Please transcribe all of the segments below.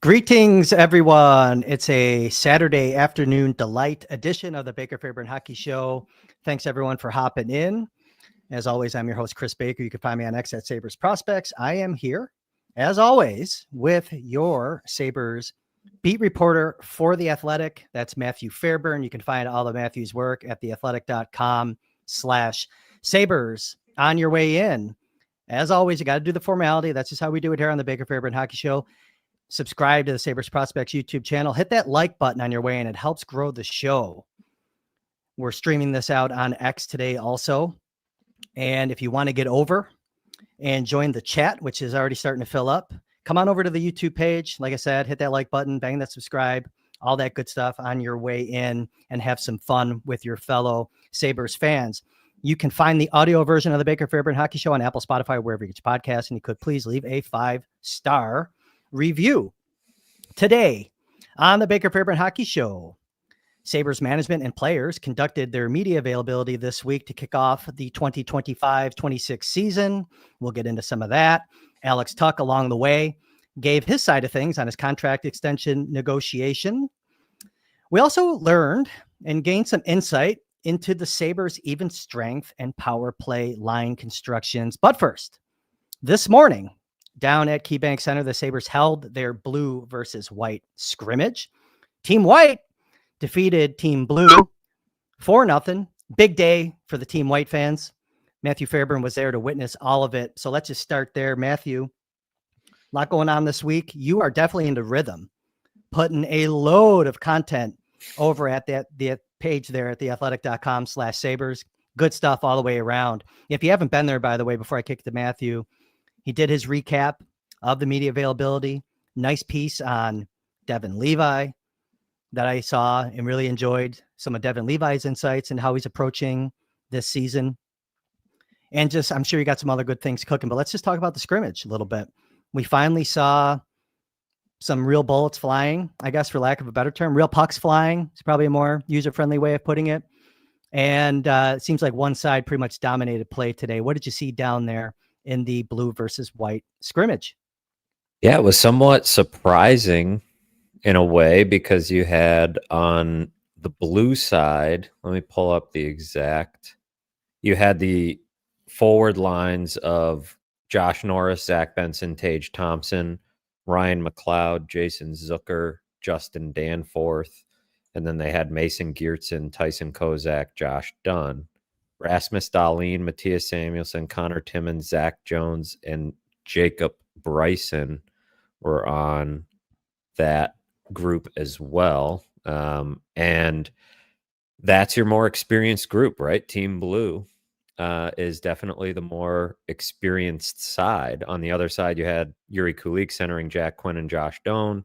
Greetings, everyone. It's a Saturday afternoon delight edition of the Baker Fairburn Hockey Show. Thanks, everyone, for hopping in. As always, I'm your host, Kris Baker. You can find me on X at Sabres Prospects. I am here, as always, with your Sabres beat reporter for The Athletic. That's Matthew Fairburn. You can find all of Matthew's work at theathletic.com/Sabres. On your way in, as always, you got to do the formality. That's just how we do it here on the Baker Fairburn Hockey Show. Subscribe to the Sabres Prospects YouTube channel. Hit that like button on your way in. It helps grow the show. We're streaming this out on X today also. And if you want to get over and join the chat, which is already starting to fill up, come on over to the YouTube page. Like I said, hit that like button, bang that subscribe, all that good stuff on your way in, and have some fun with your fellow Sabres fans. You can find the audio version of the Baker Fairburn Hockey Show on Apple, Spotify, wherever you get your podcasts. And you could please leave a 5-star review. Today on the Baker Fairburn Hockey Show, Sabres management and players conducted their media availability this week to kick off the 2025-26 season. We'll get into some of that. Alex Tuck, along the way, gave his side of things on his contract extension negotiation. We also learned and gained some insight into the Sabres' even strength and power play line constructions. But first, this morning, down at KeyBank Center, the Sabres held their blue versus white scrimmage. Team White defeated Team Blue 4-0. Big day for the Team White fans. Matthew Fairburn was there to witness all of it. So let's just start there. Matthew, a lot going on this week. You are definitely into rhythm, putting a load of content over at the page there at theathletic.com/Sabres. Good stuff all the way around. If you haven't been there, by the way, before I kick to Matthew, he did his recap of the media availability. Nice piece on Devin Levi that I saw and really enjoyed some of Devin Levi's insights and how he's approaching this season. And just, I'm sure you got some other good things cooking, but let's just talk about the scrimmage a little bit. We finally saw some real bullets flying, I guess, for lack of a better term, real pucks flying. It's probably a more user-friendly way of putting it. And it seems like one side pretty much dominated play today. What did you see down there in the blue versus white scrimmage? Yeah, it was somewhat surprising in a way because you had on the blue side, let me pull up the exact, you had the forward lines of Josh Norris, Zach Benson, Tage Thompson, Ryan McLeod, Jason Zucker, Justin Danforth, and then they had Mason Geertsen, Tyson Kozak, Josh Dunn. Rasmus Dahlin, Matthias Samuelsson, Connor Timmins, Zach Jones, and Jacob Bryson were on that group as well. And that's your more experienced group, right? Team Blue is definitely the more experienced side. On the other side, you had Yuri Kulik centering Jack Quinn and Josh Doan,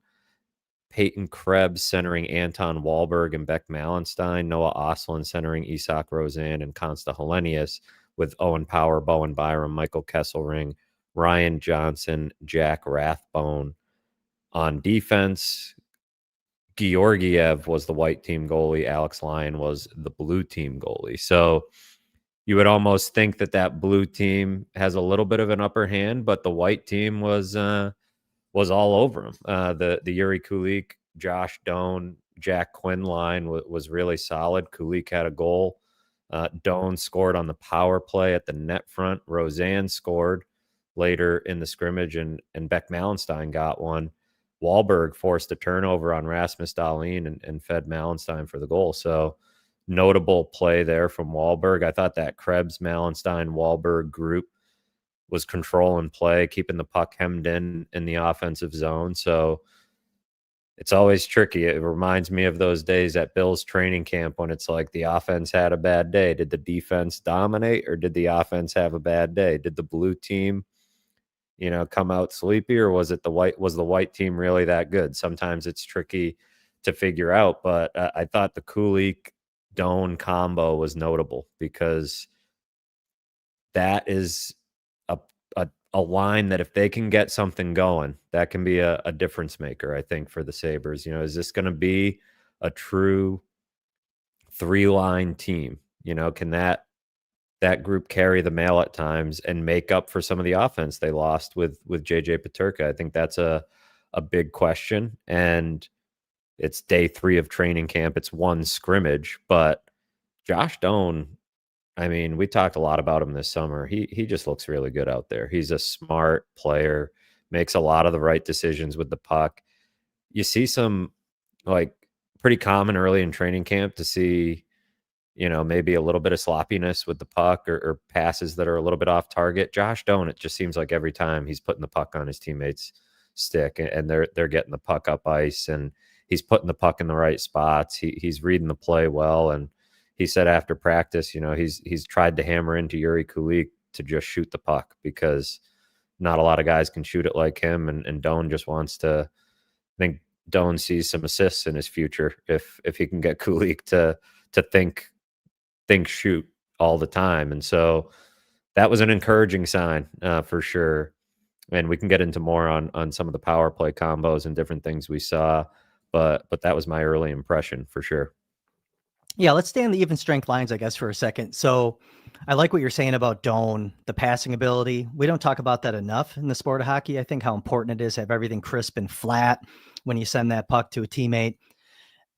Peyton Krebs centering Anton Wahlberg and Beck Malenstein, Noah Ostlund centering Isak Rosen and Konsta Helenius, with Owen Power, Bowen Byram, Michael Kesselring, Ryan Johnson, Jack Rathbone. On defense, Georgiev was the white team goalie. Alex Lyon was the blue team goalie. So you would almost think that blue team has a little bit of an upper hand, but the white team was all over him. The Yuri Kulik, Josh Doan, Jack Quinn line was really solid. Kulik had a goal. Doan scored on the power play at the net front. Roseanne scored later in the scrimmage, and Beck Malenstein got one. Wahlberg forced a turnover on Rasmus Dahlin and fed Malenstein for the goal. So notable play there from Wahlberg. I thought that Krebs, Malenstein, Wahlberg group was controlling play, keeping the puck hemmed in the offensive zone. So it's always tricky. It reminds me of those days at Bill's training camp when it's like the offense had a bad day. Did the defense dominate, or did the offense have a bad day? Did the blue team, come out sleepy, or was the white team really that good? Sometimes it's tricky to figure out, but I thought the Kulik Doan combo was notable because that is a line that if they can get something going, that can be a difference maker, I think, for the Sabres. Is this going to be a true 3-line team? Can that group carry the mail at times and make up for some of the offense they lost with JJ Peterka? I think that's a a big question. And it's day 3 of training camp. It's one scrimmage, but Josh Doan, I mean, we talked a lot about him this summer. He just looks really good out there. He's a smart player, makes a lot of the right decisions with the puck. You see some, like, pretty common early in training camp to see, maybe a little bit of sloppiness with the puck or passes that are a little bit off target. Josh Doan, it just seems like every time he's putting the puck on his teammate's stick and they're getting the puck up ice and he's putting the puck in the right spots. He's reading the play well. And he said after practice, he's tried to hammer into Yuri Kulik to just shoot the puck because not a lot of guys can shoot it like him. And Doan just wants to, I think Doan sees some assists in his future if he can get Kulik to think shoot all the time. And so that was an encouraging sign for sure. And we can get into more on some of the power play combos and different things we saw, but that was my early impression for sure. Yeah, let's stay on the even strength lines, I guess, for a second. So I like what you're saying about Doan, the passing ability. We don't talk about that enough in the sport of hockey. I think how important it is to have everything crisp and flat when you send that puck to a teammate.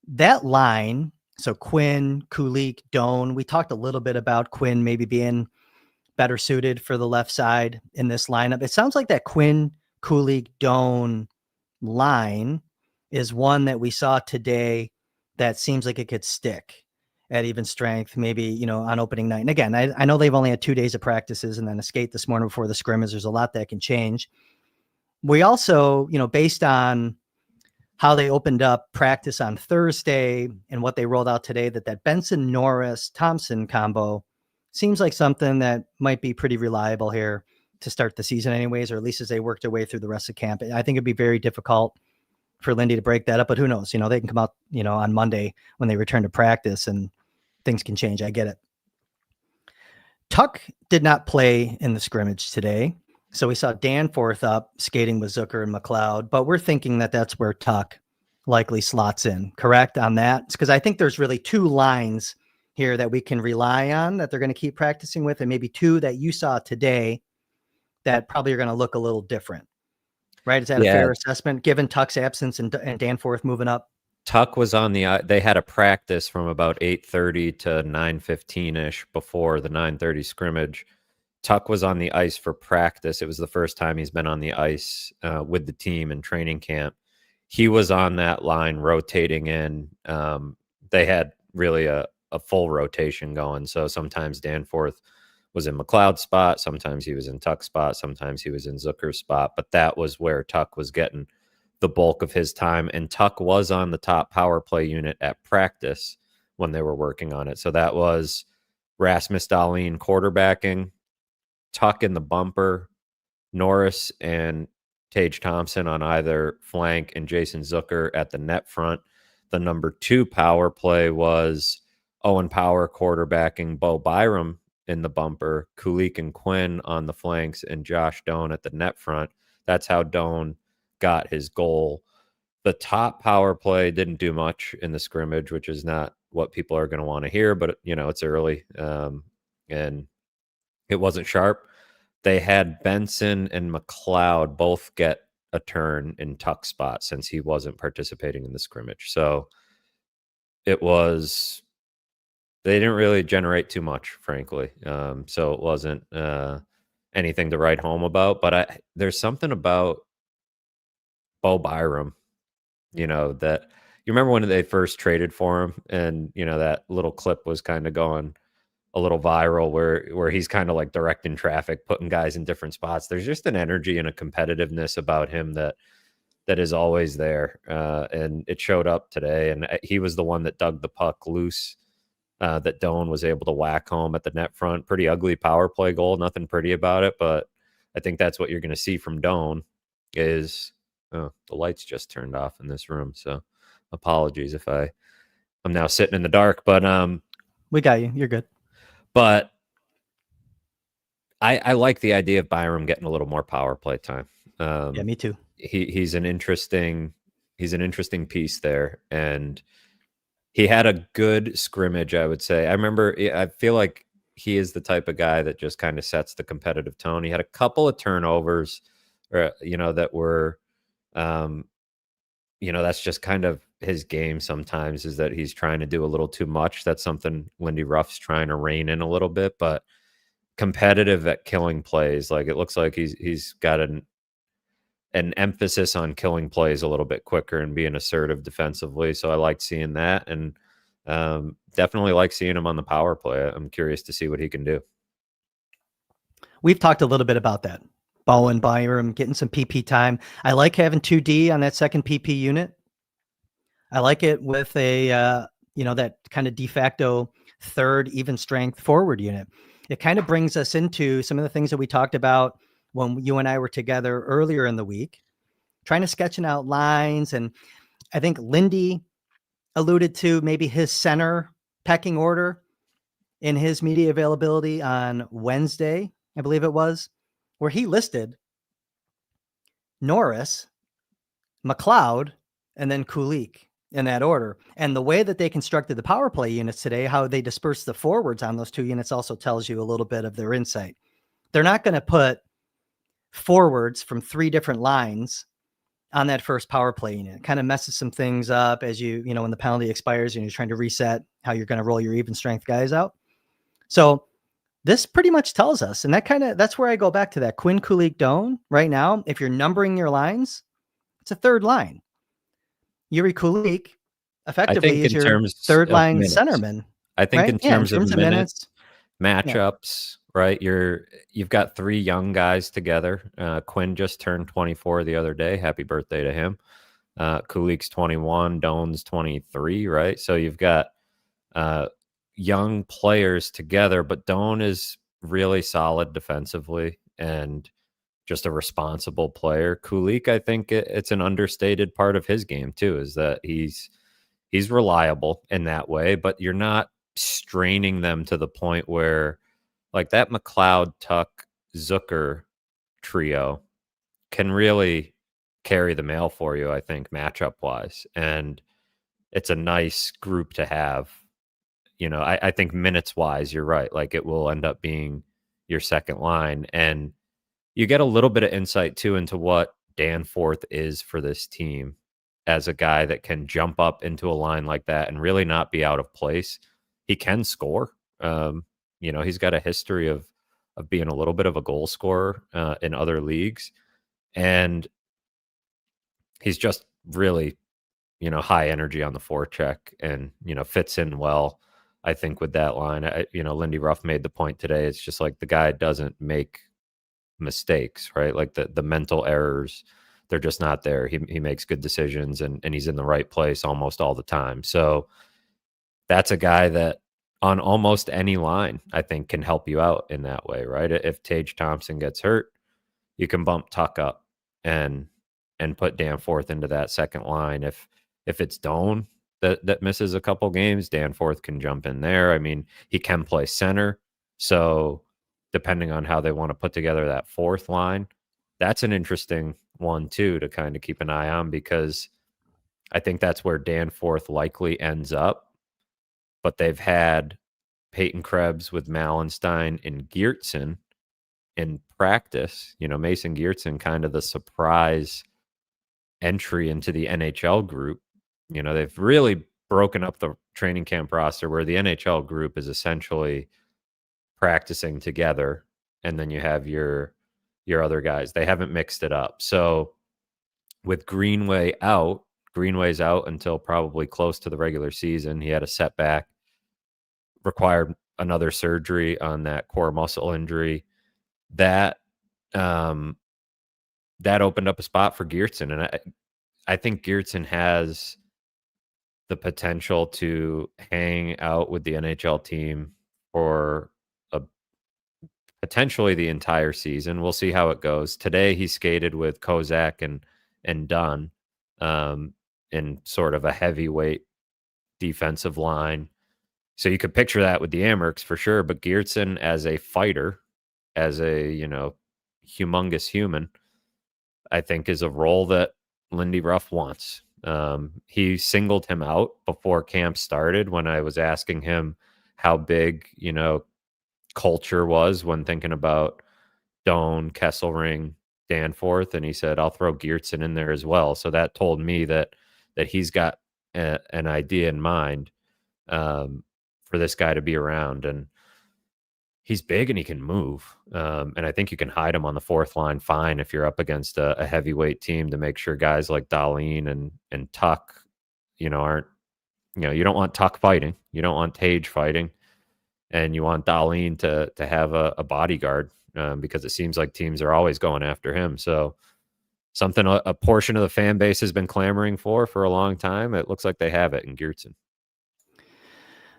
That line, so Quinn, Kulik, Doan, we talked a little bit about Quinn maybe being better suited for the left side in this lineup. It sounds like that Quinn, Kulik, Doan line is one that we saw today that seems like it could stick at even strength, maybe, on opening night. And again, I know they've only had 2 days of practices and then a skate this morning before the scrimmage. There's a lot that can change. We also, based on how they opened up practice on Thursday and what they rolled out today, that Benson, Norris, Thompson combo seems like something that might be pretty reliable here to start the season anyways, or at least as they work their way through the rest of camp. I think it'd be very difficult for Lindy to break that up, but who knows? They can come out, on Monday when they return to practice and things can change. I get it. Tuck did not play in the scrimmage today. So we saw Danforth up skating with Zucker and McLeod, but we're thinking that that's where Tuck likely slots in, correct on that? Because I think there's really 2 lines here that we can rely on that they're going to keep practicing with, and maybe 2 that you saw today that probably are going to look a little different, right? Is that a fair assessment given Tuck's absence and Danforth moving up? Tuck was on they had a practice from about 8:30 to 9:15-ish before the 9:30 scrimmage. Tuck was on the ice for practice. It was the first time he's been on the ice with the team in training camp. He was on that line rotating in. They had really a full rotation going. So sometimes Danforth was in McLeod's spot. Sometimes he was in Tuck's spot. Sometimes he was in Zucker's spot. But that was where Tuck was getting the bulk of his time. And Tuck was on the top power play unit at practice when they were working on it. So that was Rasmus Dahlin quarterbacking, Tuck in the bumper, Norris and Tage Thompson on either flank, and Jason Zucker at the net front. The number 2 power play was Owen Power quarterbacking, Bo Byram in the bumper, Kulik and Quinn on the flanks, and Josh Doan at the net front. That's how Doan got his goal. The top power play didn't do much in the scrimmage, which is not what people are going to want to hear, but it's early and it wasn't sharp. They had Benson and McLeod both get a turn in Tuck's spot since he wasn't participating in the scrimmage. So they didn't really generate too much, frankly. So it wasn't anything to write home about, but there's something about Bo Byram, that you remember when they first traded for him and, that little clip was kind of going a little viral where he's kind of like directing traffic, putting guys in different spots. There's just an energy and a competitiveness about him that is always there. And it showed up today. And he was the one that dug the puck loose that Doan was able to whack home at the net front. Pretty ugly power play goal. Nothing pretty about it. But I think that's what you're going to see from Doan is the lights just turned off in this room. So apologies if I'm now sitting in the dark, but we got you. You're good. But I like the idea of Byram getting a little more power play time. Yeah, me too. He's an interesting piece there, and he had a good scrimmage, I would say. I feel like he is the type of guy that just kind of sets the competitive tone. He had a couple of turnovers, that were That's just kind of his game sometimes, is that he's trying to do a little too much. That's something Lindy Ruff's trying to rein in a little bit, but competitive at killing plays. Like, it looks like he's got an emphasis on killing plays a little bit quicker and being assertive defensively. So I like seeing that, and definitely like seeing him on the power play. I'm curious to see what he can do. We've talked a little bit about that. Bowen, Byram, getting some PP time. I like having 2D on that second PP unit. I like it with a, that kind of de facto third even strength forward unit. It kind of brings us into some of the things that we talked about when you and I were together earlier in the week, trying to sketching out lines. And I think Lindy alluded to maybe his center pecking order in his media availability on Wednesday, I believe it was, where he listed Norris, McLeod, and then Kulik in that order. And the way that they constructed the power play units today, how they disperse the forwards on those two units, also tells you a little bit of their insight. They're not going to put forwards from 3 different lines on that first power play unit. It kind of messes some things up as when the penalty expires and you're trying to reset how you're going to roll your even strength guys out. So this pretty much tells us, and that's where I go back to that Quinn, Kulik, Doan right now. If you're numbering your lines, it's a third line. Yuri Kulik effectively is your third line centerman. I think, right? In terms of minutes, yeah. matchups, right? You've got 3 young guys together. Quinn just turned 24 the other day. Happy birthday to him. Kulik's 21, Doan's 23, right? So you've got young players together, but Doan is really solid defensively and just a responsible player. Kulik, I think it's an understated part of his game too, is that he's reliable in that way, but you're not straining them to the point where, like, that McLeod, Tuck, Zucker trio can really carry the mail for you, I think, matchup wise. And it's a nice group to have. I think minutes wise, you're right. Like, it will end up being your second line. And you get a little bit of insight too into what Danforth is for this team as a guy that can jump up into a line like that and really not be out of place. He can score. He's got a history of being a little bit of a goal scorer in other leagues. And he's just really, high energy on the forecheck and, fits in well, I think, with that line. Lindy Ruff made the point today. It's just like the guy doesn't make mistakes, right? Like the mental errors, they're just not there. He makes good decisions and he's in the right place almost all the time. So that's a guy that on almost any line, I think, can help you out in that way, right? If Tage Thompson gets hurt, you can bump Tuck up and put Danforth into that second line. If it's Doan that misses a couple games, Danforth can jump in there. I mean, he can play center. So depending on how they want to put together that fourth line, that's an interesting one too to kind of keep an eye on, because I think that's where Danforth likely ends up. But they've had Peyton Krebs with Malenstein and Geertsen in practice. Mason Geertsen, kind of the surprise entry into the NHL group. They've really broken up the training camp roster where the NHL group is essentially practicing together, and then you have your other guys. They haven't mixed it up. So with Greenway's out until probably close to the regular season. He had a setback, required another surgery on that core muscle injury. That opened up a spot for Geertsen, and I think Geertsen has the potential to hang out with the NHL team for potentially the entire season. We'll see how it goes. Today he skated with Kozak and Dunn in sort of a heavyweight defensive line. So you could picture that with the Amherst for sure. But Geertsen as a fighter, as a humongous human, I think is a role that Lindy Ruff wants. He singled him out before camp started when I was asking him how big, culture was when thinking about Doan, Kesselring, Danforth, and he said, I'll throw Geertsen in there as well. So that told me that he's got an idea in mind for this guy to be around. And he's big and he can move. And I think you can hide him on the fourth line fine if you're up against a heavyweight team, to make sure guys like Dahlin and Tuck, aren't, you don't want Tuck fighting. You don't want Tage fighting. And you want Dahlin to have a bodyguard because it seems like teams are always going after him. So something a portion of the fan base has been clamoring for a long time. It looks like they have it in Geertsen.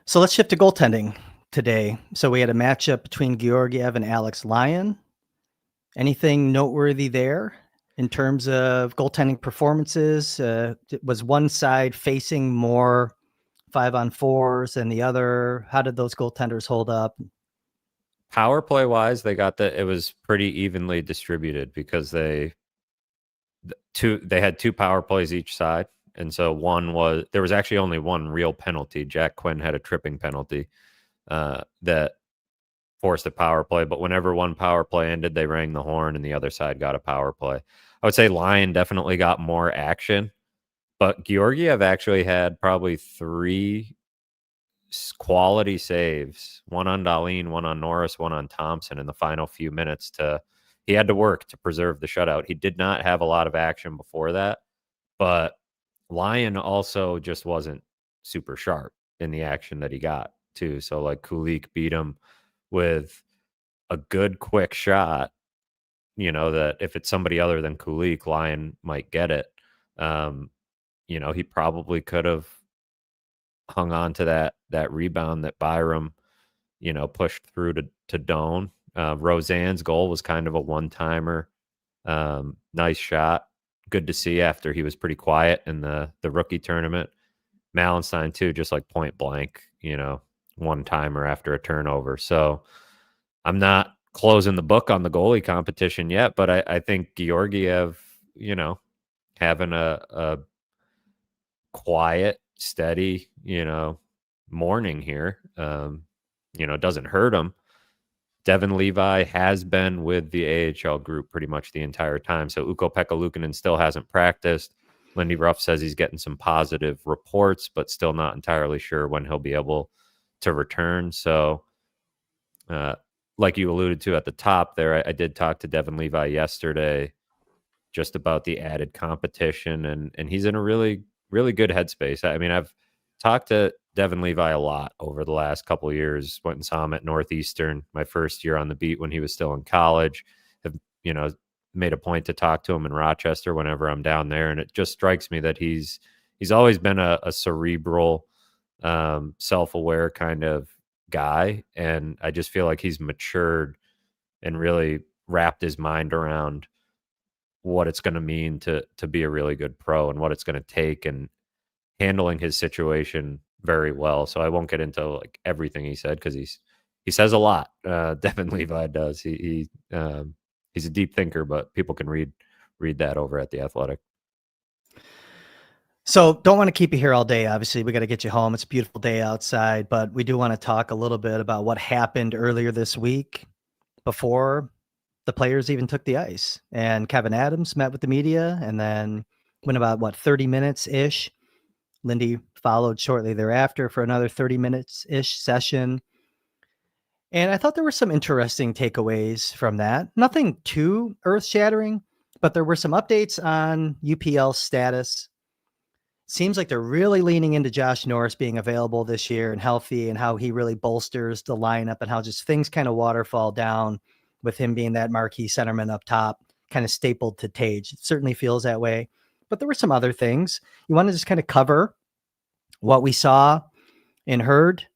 So let's shift to goaltending today. So we had a matchup between Georgiev and Alex Lyon. Anything noteworthy there in terms of goaltending performances? Was one side facing more 5-on-4s than the other? How did those goaltenders hold up? Power play wise, it was pretty evenly distributed because they had 2 power plays each side. And so there was actually only one real penalty. Jack Quinn had a tripping penalty that forced a power play. But whenever one power play ended, they rang the horn and the other side got a power play. I would say Lyon definitely got more action, but Georgiev actually had probably 3 quality saves, one on Dahlin, one on Norris, one on Thompson in the final few minutes. He had to work to preserve the shutout. He did not have a lot of action before that, but Lyon also just wasn't super sharp in the action that he got too. So like Kulik beat him with a good quick shot, that if it's somebody other than Kulik, Lyon might get it. He probably could have hung on to that rebound that Byram, pushed through to Doan. Roseanne's goal was kind of a one-timer. Nice shot. Good to see after he was pretty quiet in the rookie tournament. Malenstein too, just like point blank, one-timer after a turnover. So I'm not closing the book on the goalie competition yet, but I think Georgiev, having a quiet, steady, morning here, doesn't hurt him. Devin Levi has been with the AHL group pretty much the entire time. So Ukko-Pekka Luukkonen still hasn't practiced. Lindy Ruff says he's getting some positive reports, but still not entirely sure when he'll be able to return. So like you alluded to at the top there, I did talk to Devin Levi yesterday just about the added competition, and he's in a really, really good headspace. I mean, I've talked to Devin Levi a lot over the last couple of years. Went and saw him at Northeastern my first year on the beat when he was still in college. Have, made a point to talk to him in Rochester whenever I'm down there. And it just strikes me that he's always been a cerebral, self-aware kind of guy. And I just feel like he's matured and really wrapped his mind around what it's going to mean to be a really good pro and what it's going to take, and handling his situation very well. So I won't get into like everything he said because he says a lot. Devin Levi does. He's a deep thinker, but people can read that over at The Athletic. So don't want to keep you here all day. Obviously, we got to get you home. It's a beautiful day outside, but we do want to talk a little bit about what happened earlier this week before the players even took the ice. And Kevin Adams met with the media and then went about 30 minutes ish. Lindy followed shortly thereafter for another 30 minutes ish session. And I thought there were some interesting takeaways from that. Nothing too earth shattering, but there were some updates on UPL's status. Seems like they're really leaning into Josh Norris being available this year and healthy, and how he really bolsters the lineup, and how just things kind of waterfall down with him being that marquee centerman up top, kind of stapled to Tage. It certainly feels that way. But there were some other things. You want to just kind of cover what we saw and heard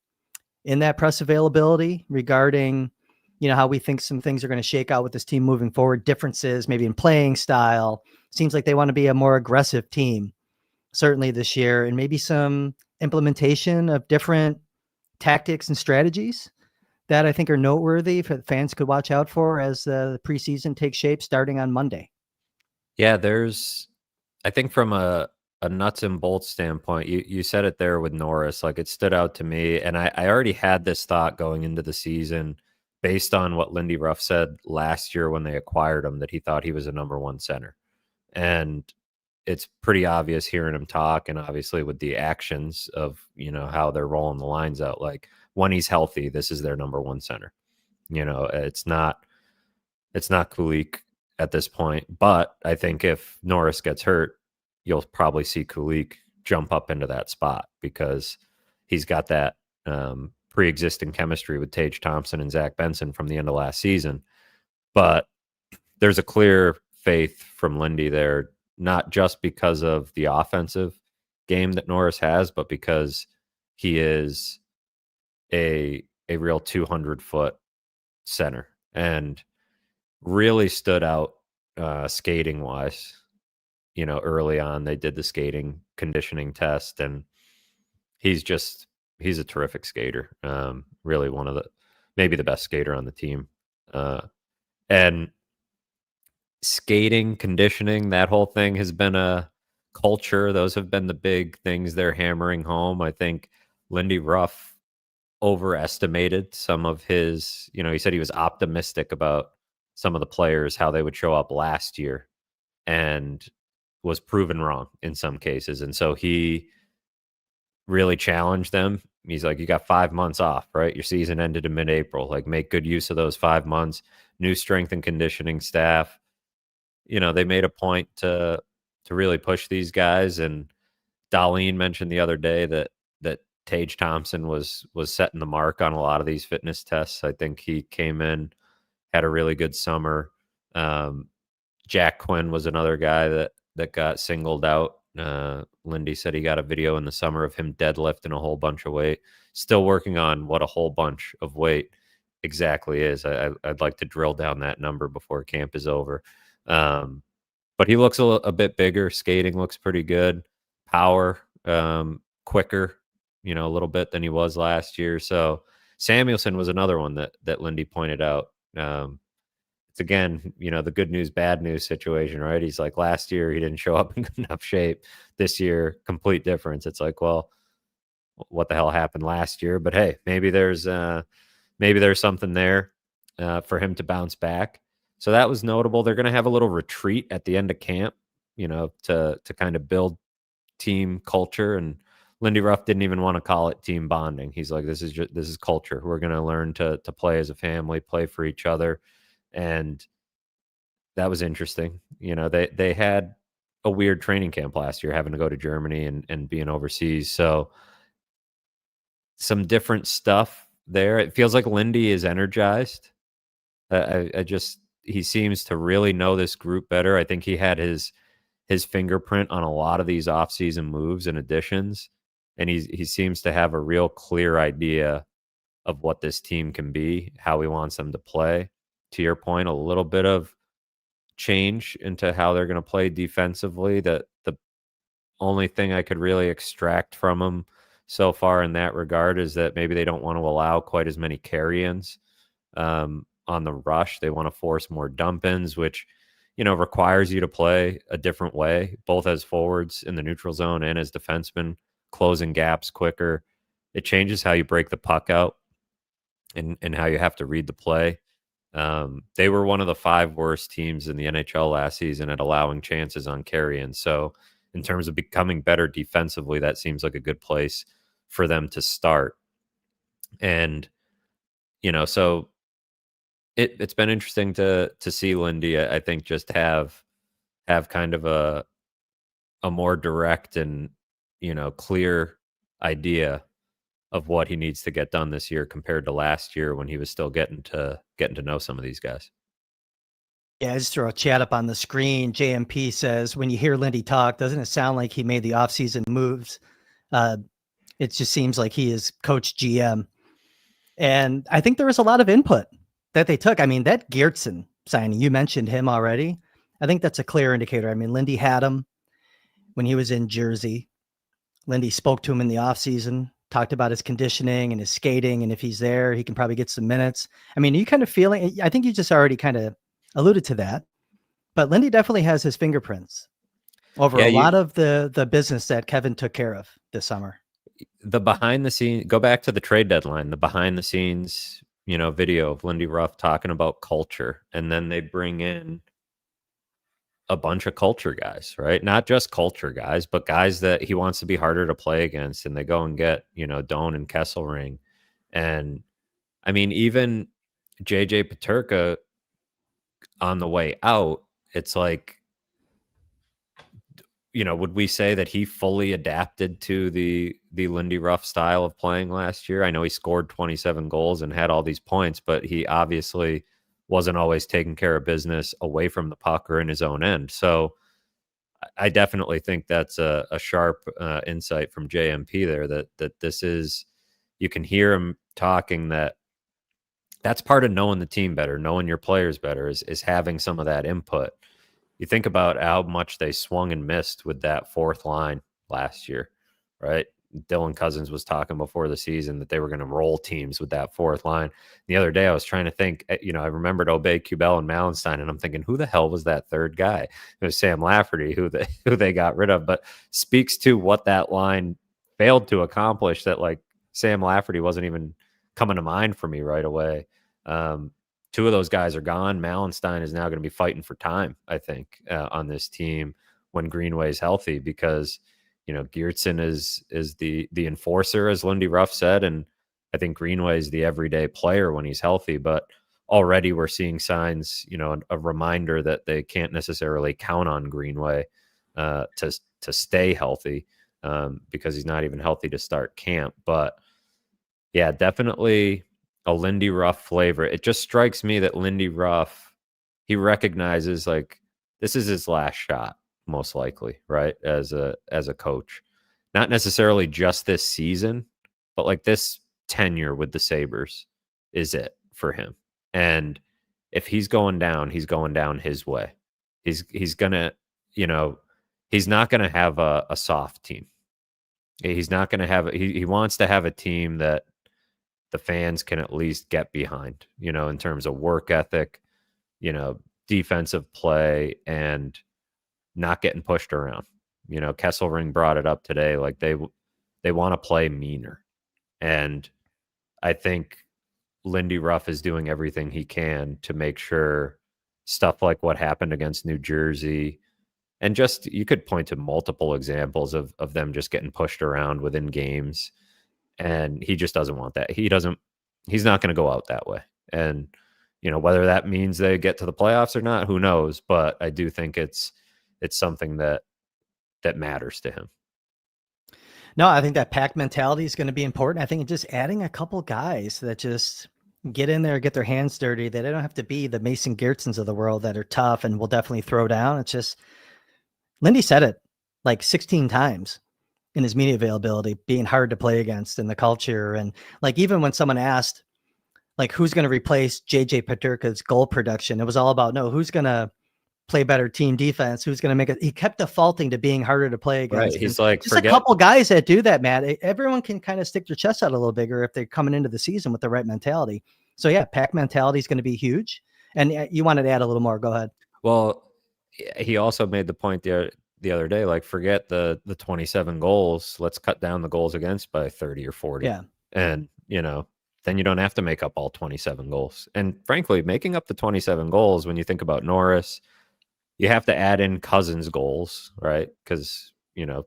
in that press availability regarding, how we think some things are going to shake out with this team moving forward, differences maybe in playing style. Seems like they want to be a more aggressive team, certainly this year, and maybe some implementation of different tactics and strategies that I think are noteworthy for fans could watch out for as the preseason takes shape starting on Monday. Yeah, I think from a nuts and bolts standpoint, you said it there with Norris, like it stood out to me. And I already had this thought going into the season based on what Lindy Ruff said last year when they acquired him, that he thought he was a number one center. And it's pretty obvious hearing him talk, and obviously with the actions of, how they're rolling the lines out. Like, when he's healthy, this is their number one center. It's not Kulik at this point, but I think if Norris gets hurt, you'll probably see Kulik jump up into that spot because he's got that pre-existing chemistry with Tage Thompson and Zach Benson from the end of last season. But there's a clear faith from Lindy there, not just because of the offensive game that Norris has, but because he is a real 200-foot center and really stood out skating wise. Early on they did the skating conditioning test, and he's a terrific skater. Really maybe the best skater on the team. And skating, conditioning, that whole thing has been a culture. Those have been the big things they're hammering home. I think Lindy Ruff overestimated some of his, he said he was optimistic about some of the players, how they would show up last year, and was proven wrong in some cases. And so he really challenged them. He's like, you got 5 months off, right? Your season ended in mid-April. Like, make good use of those 5 months. New strength and conditioning staff. They made a point to really push these guys. And Darlene mentioned the other day that Tage Thompson was setting the mark on a lot of these fitness tests. I think he came in, had a really good summer. Jack Quinn was another guy that got singled out. Lindy said he got a video in the summer of him deadlifting a whole bunch of weight. Still working on what a whole bunch of weight exactly is. I'd like to drill down that number before camp is over. But he looks a bit bigger. Skating looks pretty good. Power, quicker, a little bit than he was last year. So Samuelson was another one that Lindy pointed out. It's again, the good news, bad news situation, right? He's like, last year he didn't show up in good enough shape. This year, complete difference. It's like, well, what the hell happened last year? But hey, maybe there's something there for him to bounce back. So that was notable. They're going to have a little retreat at the end of camp, to kind of build team culture. And Lindy Ruff didn't even want to call it team bonding. He's like, this is culture. We're going to learn to play as a family, play for each other. And that was interesting. They had a weird training camp last year, having to go to Germany and being overseas. So some different stuff there. It feels like Lindy is energized. He seems to really know this group better. I think he had his fingerprint on a lot of these offseason moves and additions. And he seems to have a real clear idea of what this team can be, how he wants them to play. To your point, a little bit of change into how they're going to play defensively. The only thing I could really extract from him so far in that regard is that maybe they don't want to allow quite as many carry-ins on the rush. They want to force more dump-ins, which requires you to play a different way, both as forwards in the neutral zone and as defensemen, closing gaps quicker. It changes how you break the puck out and how you have to read the play. They were one of the 5 worst teams in the NHL last season at allowing chances on carry-ins. So in terms of becoming better defensively, that seems like a good place for them to start. And, so it's been interesting to see Lindy, I think, just have kind of a more direct and, clear idea of what he needs to get done this year compared to last year when he was still getting to know some of these guys. Yeah, I just throw a chat up on the screen. JMP says, when you hear Lindy talk, doesn't it sound like he made the offseason moves? It just seems like he is coach GM. And I think there was a lot of input that they took. I mean, that Geertsen signing, you mentioned him already. I think that's a clear indicator. I mean, Lindy had him when he was in Jersey. Lindy spoke to him in the offseason, talked about his conditioning and his skating. And if he's there, he can probably get some minutes. I mean, are you kind of feeling, I think you just already kind of alluded to that, but Lindy definitely has his fingerprints over a lot of the business that Kevin took care of this summer. The behind the scenes, go back to the trade deadline, the behind the scenes, video of Lindy Ruff talking about culture, and then they bring in a bunch of culture guys, right? Not just culture guys, but guys that he wants to be harder to play against, and they go and get, Doan and Kesselring. And I mean, even JJ Paterka on the way out, it's like, would we say that he fully adapted to the Lindy Ruff style of playing last year? I know he scored 27 goals and had all these points, but he obviously wasn't always taking care of business away from the puck or in his own end. So I definitely think that's a sharp insight from JMP there, that this is, you can hear him talking, that's part of knowing the team better, knowing your players better, is having some of that input. You think about how much they swung and missed with that fourth line last year, right? Dylan Cousins was talking before the season that they were going to roll teams with that fourth line. The other day I was trying to think, I remembered Obey, Kubel, and Malenstein, and I'm thinking, who the hell was that third guy? It was Sam Lafferty, who they got rid of, but speaks to what that line failed to accomplish, that like Sam Lafferty wasn't even coming to mind for me right away. Two of those guys are gone. Malenstein is now going to be fighting for time, I think, on this team when Greenway's healthy, because Geertsen is the enforcer, as Lindy Ruff said, and I think Greenway is the everyday player when he's healthy. But already we're seeing signs, a reminder that they can't necessarily count on Greenway to stay healthy, because he's not even healthy to start camp. But yeah, definitely a Lindy Ruff flavor. It just strikes me that Lindy Ruff, he recognizes like this is his last shot, most likely, right? As a coach, not necessarily just this season, but like this tenure with the Sabres is it for him. And if he's going down his way. He's gonna, he's not gonna have a soft team. He's not gonna have he wants to have a team that the fans can at least get behind, in terms of work ethic, defensive play, and not getting pushed around. Kesselring brought it up today. Like they want to play meaner. And I think Lindy Ruff is doing everything he can to make sure stuff like what happened against New Jersey, and just, you could point to multiple examples of them just getting pushed around within games. And he just doesn't want that. He's not going to go out that way. And, whether that means they get to the playoffs or not, who knows? But I do think it's something that matters to him. No, I think that pack mentality is going to be important. I think just adding a couple guys that just get in there, get their hands dirty. They don't have to be the Mason Geertsens of the world that are tough and will definitely throw down. It's just, Lindy said it like 16 times in his media availability, being hard to play against in the culture. And like, even when someone asked, like, who's going to replace JJ Paterka's goal production, it was all about, no, who's going to play better team defense, who's going to make it. He kept defaulting to being harder to play against. Right. He's like, just a couple guys that do that, Matt. Everyone can kind of stick their chest out a little bigger if they're coming into the season with the right mentality. So yeah, pack mentality is going to be huge. And you wanted to add a little more. Go ahead. Well, he also made the point the other day, like, forget the 27 goals. Let's cut down the goals against by 30 or 40. Yeah. And, then you don't have to make up all 27 goals. And frankly, making up the 27 goals, when you think about Norris, you have to add in Cousins goals, right? Because,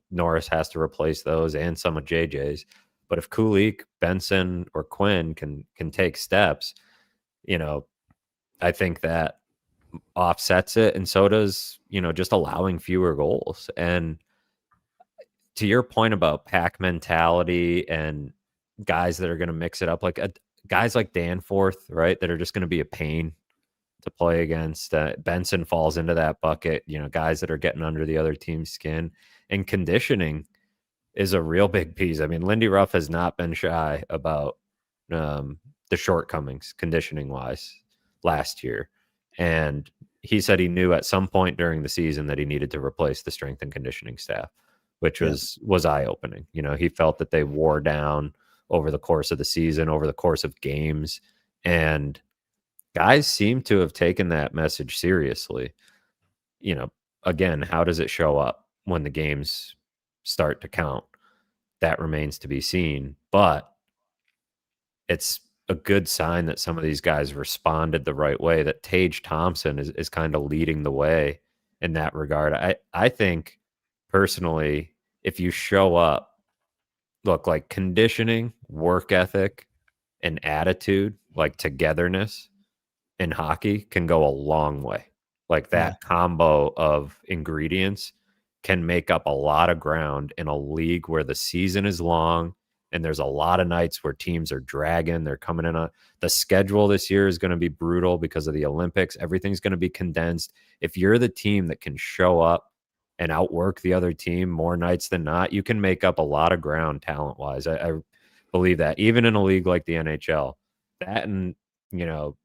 Norris has to replace those and some of JJ's. But if Kulik, Benson, or Quinn can take steps, I think that offsets it. And so does, just allowing fewer goals. And to your point about pack mentality and guys that are going to mix it up, like guys like Danforth, right, that are just going to be a pain to play against. Benson falls into that bucket, guys that are getting under the other team's skin. And conditioning is a real big piece. I mean, Lindy Ruff has not been shy about the shortcomings conditioning wise last year. And he said he knew at some point during the season that he needed to replace the strength and conditioning staff, which was eye-opening. He felt that they wore down over the course of the season, over the course of games. And guys seem to have taken that message seriously. Again, how does it show up when the games start to count? That remains to be seen. But it's a good sign that some of these guys responded the right way, that Tage Thompson is kind of leading the way in that regard. I think personally, if you show up, look, like conditioning, work ethic, and attitude, like togetherness in hockey can go a long way. Like Yeah. that combo of ingredients can make up a lot of ground in a league where the season is long and there's a lot of nights where teams are dragging. They're coming in on the schedule this year is going to be brutal because of the Olympics. Everything's going to be condensed. If you're the team that can show up and outwork the other team more nights than not, you can make up a lot of ground talent wise. I believe that even in a league like the NHL, that and, you know,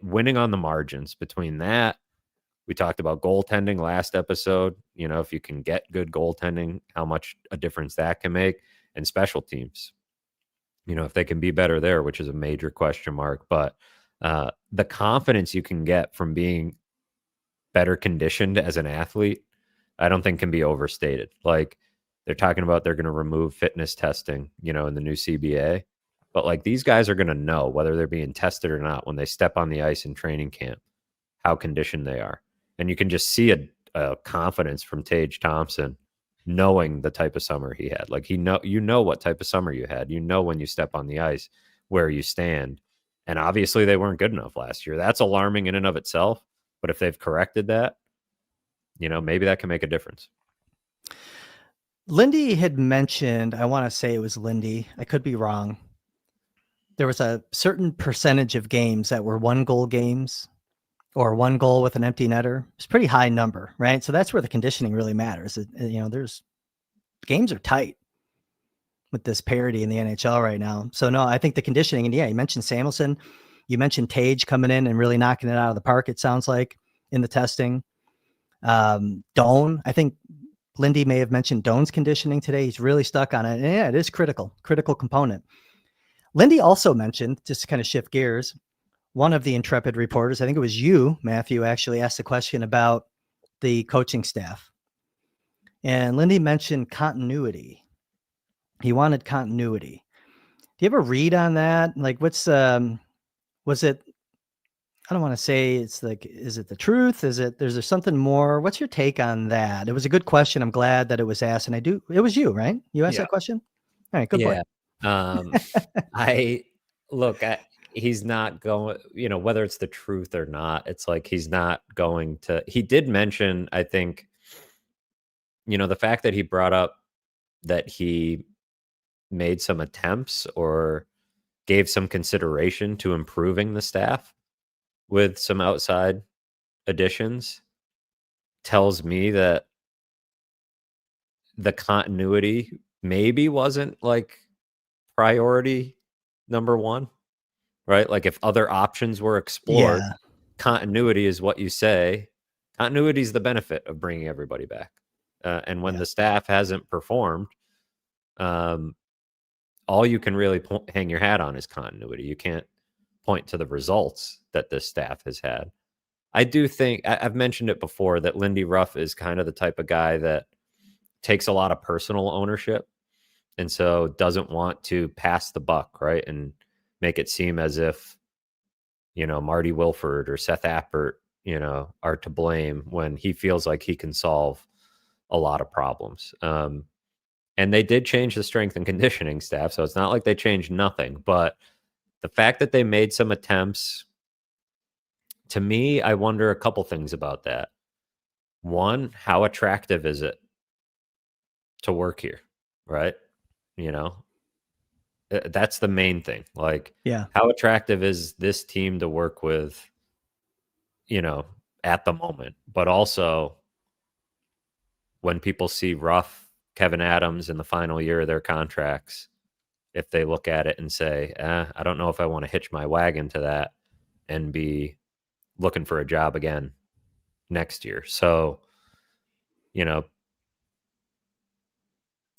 winning on the margins between that. We talked about goaltending last episode. You know, if you can get good goaltending, how much a difference that can make, and special teams. You know, if they can be better there, which is a major question mark. But the confidence you can get from being better conditioned as an athlete, I don't think can be overstated. Like they're talking about they're going to remove fitness testing, you know, in the new CBA. But like these guys are going to know whether they're being tested or not when they step on the ice in training camp, how conditioned they are. And you can just see a confidence from Tage Thompson knowing the type of summer he had. Like you know what type of summer you had. You know when you step on the ice where you stand. And obviously they weren't good enough last year. That's alarming in and of itself. But if they've corrected that, you know, maybe that can make a difference. Lindy had mentioned, I want to say it was Lindy, I could be wrong. There was a certain percentage of games that were 1-goal games or 1 goal with an empty netter. It's a pretty high number, right? So that's where the conditioning really matters. You know, there's games are tight with this parity in the NHL right now. So no, I think the conditioning, and yeah, you mentioned Samuelson, you mentioned Tage coming in and really knocking it out of the park. It sounds like in the testing. Doan, I think Lindy may have mentioned Doan's conditioning today. He's really stuck on it. And yeah, it is critical component. Lindy also mentioned, just to kind of shift gears, one of the intrepid reporters, I think it was you, Matthew, actually asked a question about the coaching staff. And Lindy mentioned continuity. He wanted continuity. Do you have a read on that? Like was it, I don't want to say it's like, is it the truth? Is there something more? What's your take on that? It was a good question. I'm glad that it was asked. And it was you, right? You asked that question? All right, good boy. I look at, he's not going, you know, whether it's the truth or not, it's like he's not going to. He did mention, I think, you know, the fact that he brought up that he made some attempts or gave some consideration to improving the staff with some outside additions tells me that the continuity maybe wasn't like priority number one, right? Like if other options were explored, Yeah. continuity is what you say. Continuity is the benefit of bringing everybody back. And when the staff hasn't performed, all you can really hang your hat on is continuity. You can't point to the results that this staff has had. I do think I've mentioned it before that Lindy Ruff is kind of the type of guy that takes a lot of personal ownership and so doesn't want to pass the buck, right? And make it seem as if, you know, Marty Wilford or Seth Appert, you know, are to blame when he feels like he can solve a lot of problems. And they did change the strength and conditioning staff, so it's not like they changed nothing. But the fact that they made some attempts, to me, I wonder a couple things about that. One, how attractive is it to work here, right? You know, that's the main thing. Like, how attractive is this team to work with, you know, at the moment? But also, when people see Ruff, Kevin Adams in the final year of their contracts, if they look at it and say, I don't know if I want to hitch my wagon to that and be looking for a job again next year. So, you know,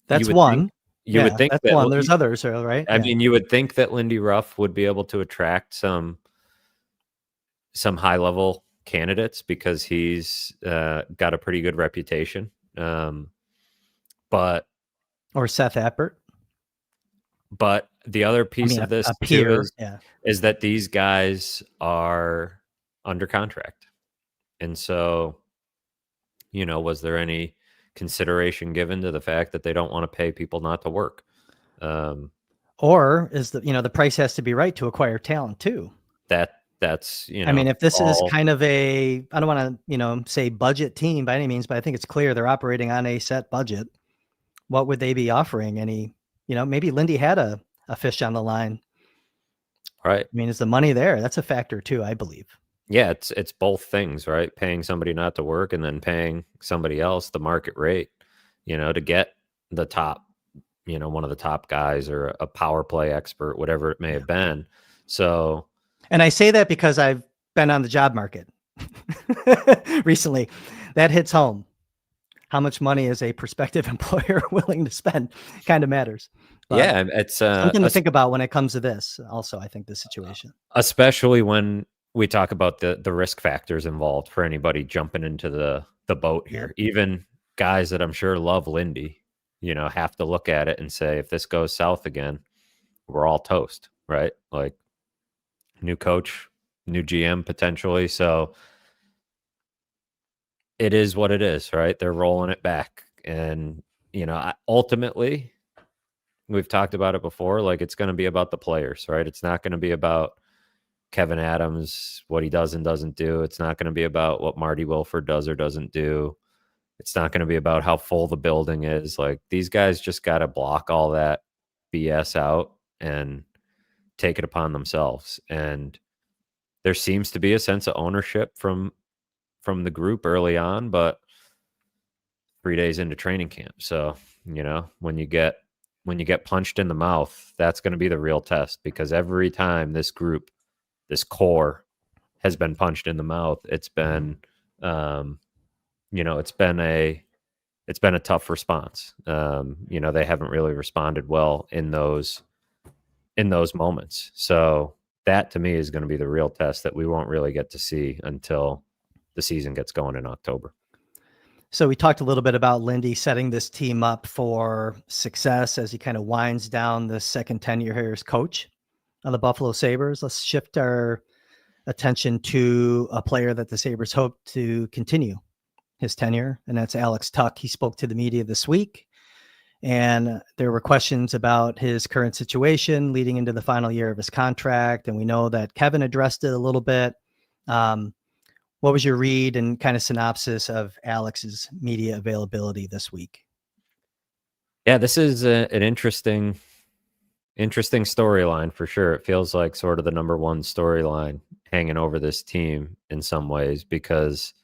that's one. You would think that's that one. There's others, right? I mean, you would think that Lindy Ruff would be able to attract some high level candidates because he's got a pretty good reputation. But or Seth Appert. But the other I piece mean, of this a too peer. Yeah. is that these guys are under contract. And so, was there any consideration given to the fact that they don't want to pay people not to work? Or is the price has to be right to acquire talent too. That's I mean, if this is all kind of I don't want to, say budget team by any means, but I think it's clear they're operating on a set budget. What would they be offering? Maybe Lindy had a fish on the line. right. I mean, is the money there? That's a factor too, I believe. Yeah, it's both things, right? Paying somebody not to work and then paying somebody else the market rate, to get the top, one of the top guys or a power play expert, whatever it may have been. So, And I say that because I've been on the job market recently. That hits home. How much money is a prospective employer willing to spend kind of matters. But yeah, it's something to think about when it comes to this. Also, I think this situation, especially when we talk about the risk factors involved for anybody jumping into the boat here. Even guys that I'm sure love Lindy, have to look at it and say, if this goes south again, we're all toast, right? Like new coach, new GM potentially. So it is what it is, right? They're rolling it back. And, ultimately, we've talked about it before, like it's going to be about the players, right? It's not going to be about Kevin Adams, what he does and doesn't do. It's not going to be about what Marty Wilford does or doesn't do. It's not going to be about how full the building is. Like these guys just got to block all that BS out and take it upon themselves. And there seems to be a sense of ownership from the group early on, but 3 days into training camp. So, when you get punched in the mouth, that's going to be the real test, because every time this group, this core has been punched in the mouth, it's been, it's been a tough response. They haven't really responded well in those moments. So that to me is going to be the real test that we won't really get to see until the season gets going in October. So we talked a little bit about Lindy setting this team up for success as he kind of winds down the second tenure here as coach on the Buffalo Sabres. Let's shift our attention to a player that the Sabres hope to continue his tenure, and that's Alex Tuch. He spoke to the media this week, and there were questions about his current situation leading into the final year of his contract. And we know that Kevin addressed it a little bit. What was your read and kind of synopsis of Alex's media availability this week? Yeah, this is an interesting storyline for sure. It feels like sort of the number one storyline hanging over this team in some ways, because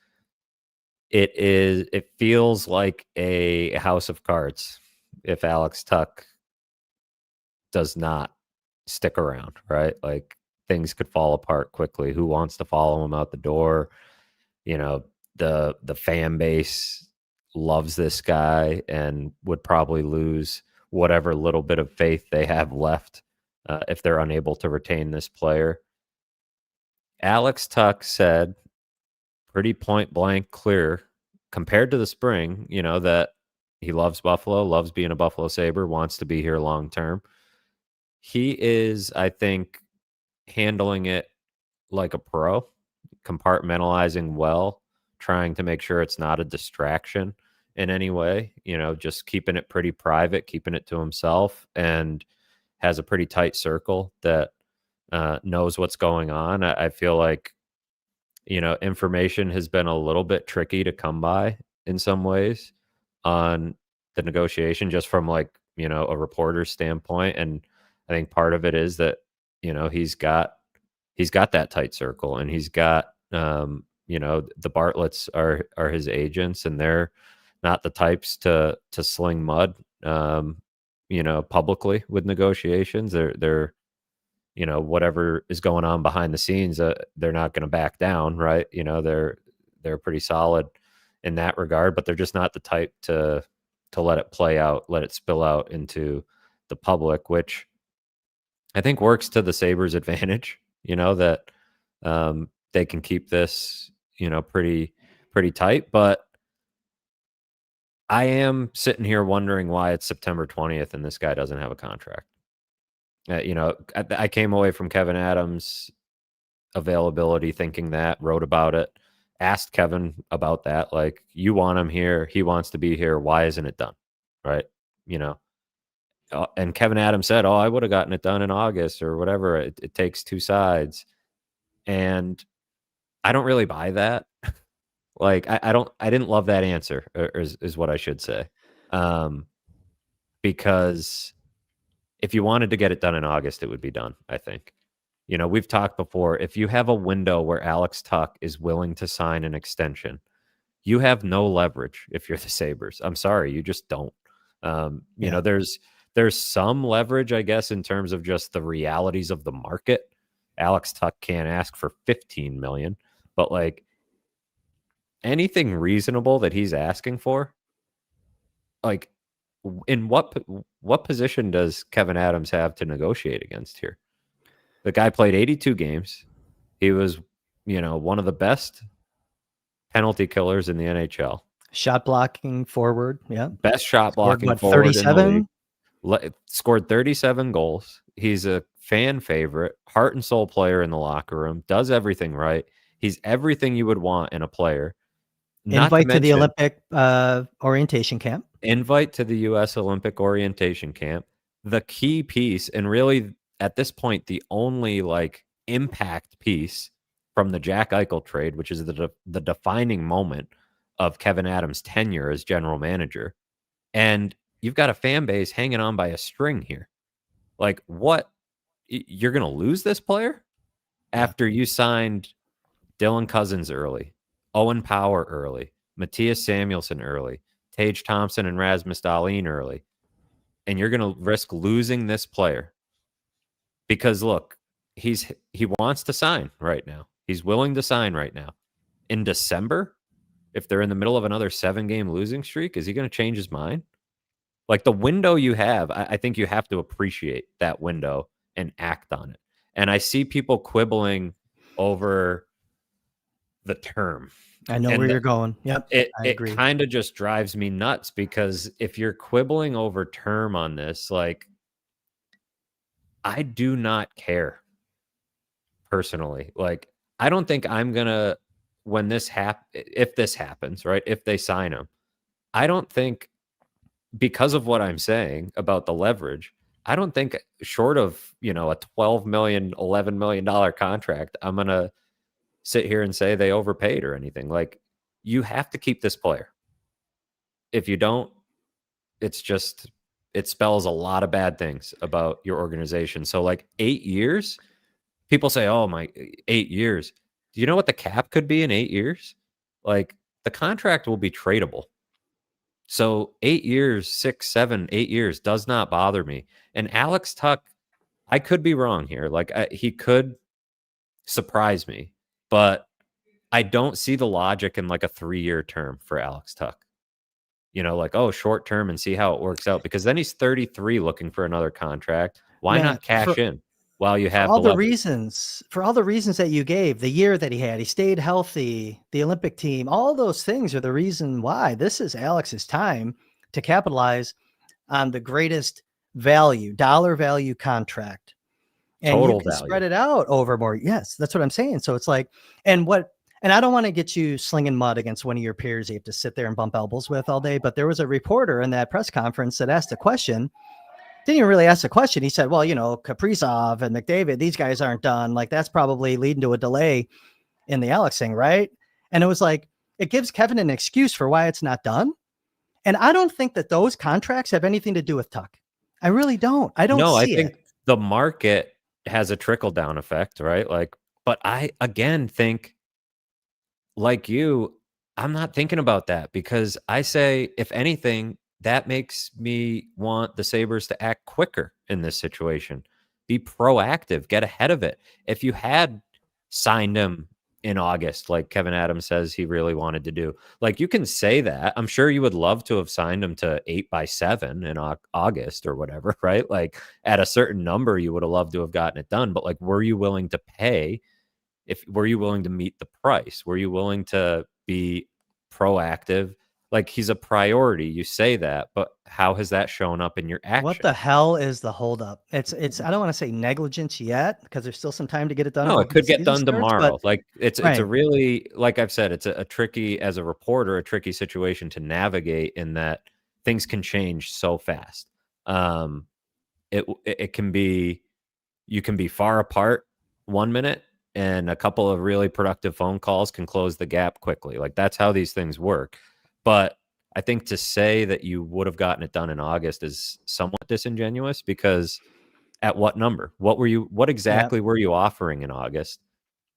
it feels like a house of cards if Alex Tuch does not stick around, right? Like things could fall apart quickly. Who wants to follow him out the door? The fan base loves this guy and would probably lose whatever little bit of faith they have left if they're unable to retain this player. Alex Tuch said pretty point blank clear, compared to the spring, that he loves Buffalo, loves being a Buffalo Sabre, wants to be here long term. He is, I think, handling it like a pro, compartmentalizing well, trying to make sure it's not a distraction in any way, just keeping it pretty private, keeping it to himself, and has a pretty tight circle that knows what's going on. I feel like, information has been a little bit tricky to come by in some ways on the negotiation, just from like, a reporter's standpoint. And I think part of it is that, he's got that tight circle, and he's got, the Bartletts are his agents, and they're not the types to sling mud, publicly with negotiations. They're whatever is going on behind the scenes, they're not going to back down, right? They're pretty solid in that regard, but they're just not the type to let it play out, let it spill out into the public, which I think works to the Sabres' advantage, that they can keep this, pretty tight. But I am sitting here wondering why it's September 20th and this guy doesn't have a contract. I came away from Kevin Adams' availability thinking that, wrote about it, asked Kevin about that. Like, you want him here, he wants to be here. Why isn't it done? Right? And Kevin Adams said, "Oh, I would have gotten it done in August or whatever. It takes two sides." And I don't really buy that. Like, I didn't love that answer, is what I should say. Because if you wanted to get it done in August, it would be done, I think. We've talked before. If you have a window where Alex Tuck is willing to sign an extension, you have no leverage if you're the Sabres. I'm sorry, you just don't. There's some leverage, I guess, in terms of just the realities of the market. Alex Tuck can't ask for $15 million, but like anything reasonable that he's asking for, like, in what position does Kevin Adams have to negotiate against here? The guy played 82 games. He was, one of the best penalty killers in the NHL. Shot blocking forward. Yeah. Best shot blocking forward in the league. Scored 37 goals. He's a fan favorite, heart and soul player in the locker room, does everything right. He's everything you would want in a player. Invite to the Olympic orientation camp. Invite to the U.S. Olympic orientation camp. The key piece, and really at this point, the only like impact piece from the Jack Eichel trade, which is the defining moment of Kevin Adams' tenure as general manager. And you've got a fan base hanging on by a string here. Like, what? You're going to lose this player after you signed Dylan Cousins early, Owen Power early, Matthias Samuelsson early, Tage Thompson and Rasmus Dahlin early, and you're going to risk losing this player because, look, he wants to sign right now. He's willing to sign right now. In December, if they're in the middle of another 7-game losing streak, is he going to change his mind? Like, the window you have, I think you have to appreciate that window and act on it. And I see people quibbling over the term. I know where you're going. Yep. It kind of just drives me nuts because if you're quibbling over term on this, like, I do not care personally. Like, I don't think I'm going to, if this happens, right? If they sign him, I don't think, because of what I'm saying about the leverage, I don't think short of, a $12 million, $11 million contract, I'm going to sit here and say they overpaid or anything. Like, you have to keep this player. If you don't, it spells a lot of bad things about your organization. So like 8 years, people say, oh my, 8 years. Do you know what the cap could be in 8 years? Like, the contract will be tradable. So 8 years, 6, 7, 8 years does not bother me. And Alex Tuck, I could be wrong here. Like, he could surprise me, but I don't see the logic in like a 3-year term for Alex Tuck. Like, oh, short term and see how it works out, because then he's 33 looking for another contract. Why not cash in while you have for all the reasons that you gave, the year that he stayed healthy, the Olympic team, all those things are the reason why this is Alex's time to capitalize on the greatest dollar value contract. And you can spread it out over more. Yes, that's what I'm saying. So it's like, and I don't want to get you slinging mud against one of your peers you have to sit there and bump elbows with all day. But there was a reporter in that press conference that asked a question. Didn't even really ask a question. He said, well, Kaprizov and McDavid, these guys aren't done. Like, that's probably leading to a delay in the Alex thing, right? And it was like, it gives Kevin an excuse for why it's not done. And I don't think that those contracts have anything to do with Tuck. I really don't. I think the market has a trickle-down effect, right? Like, but I, again, think, like you, I'm not thinking about that, because I say, if anything, that makes me want the Sabres to act quicker in this situation. Be proactive, get ahead of it. If you had signed him in August, like Kevin Adams says he really wanted to do, like, you can say that. I'm sure you would love to have signed him to 8x7 in August or whatever, right? Like, at a certain number, you would have loved to have gotten it done. But like, were you willing to pay? Were you willing to meet the price? Were you willing to be proactive, Like, he's a priority. You say that, but how has that shown up in your action? What the hell is the holdup? It's I don't want to say negligence yet, because there's still some time to get it done. No, it before the could get season done starts, tomorrow. but Like, it's a right. really, like I've said, it's a tricky, as a reporter, a tricky situation to navigate, in that things can change so fast. It can be, you can be far apart 1 minute, and a couple of really productive phone calls can close the gap quickly. Like, that's how these things work. But I think to say that you would have gotten it done in August is somewhat disingenuous, because at what number? What Yeah. exactly were you offering in August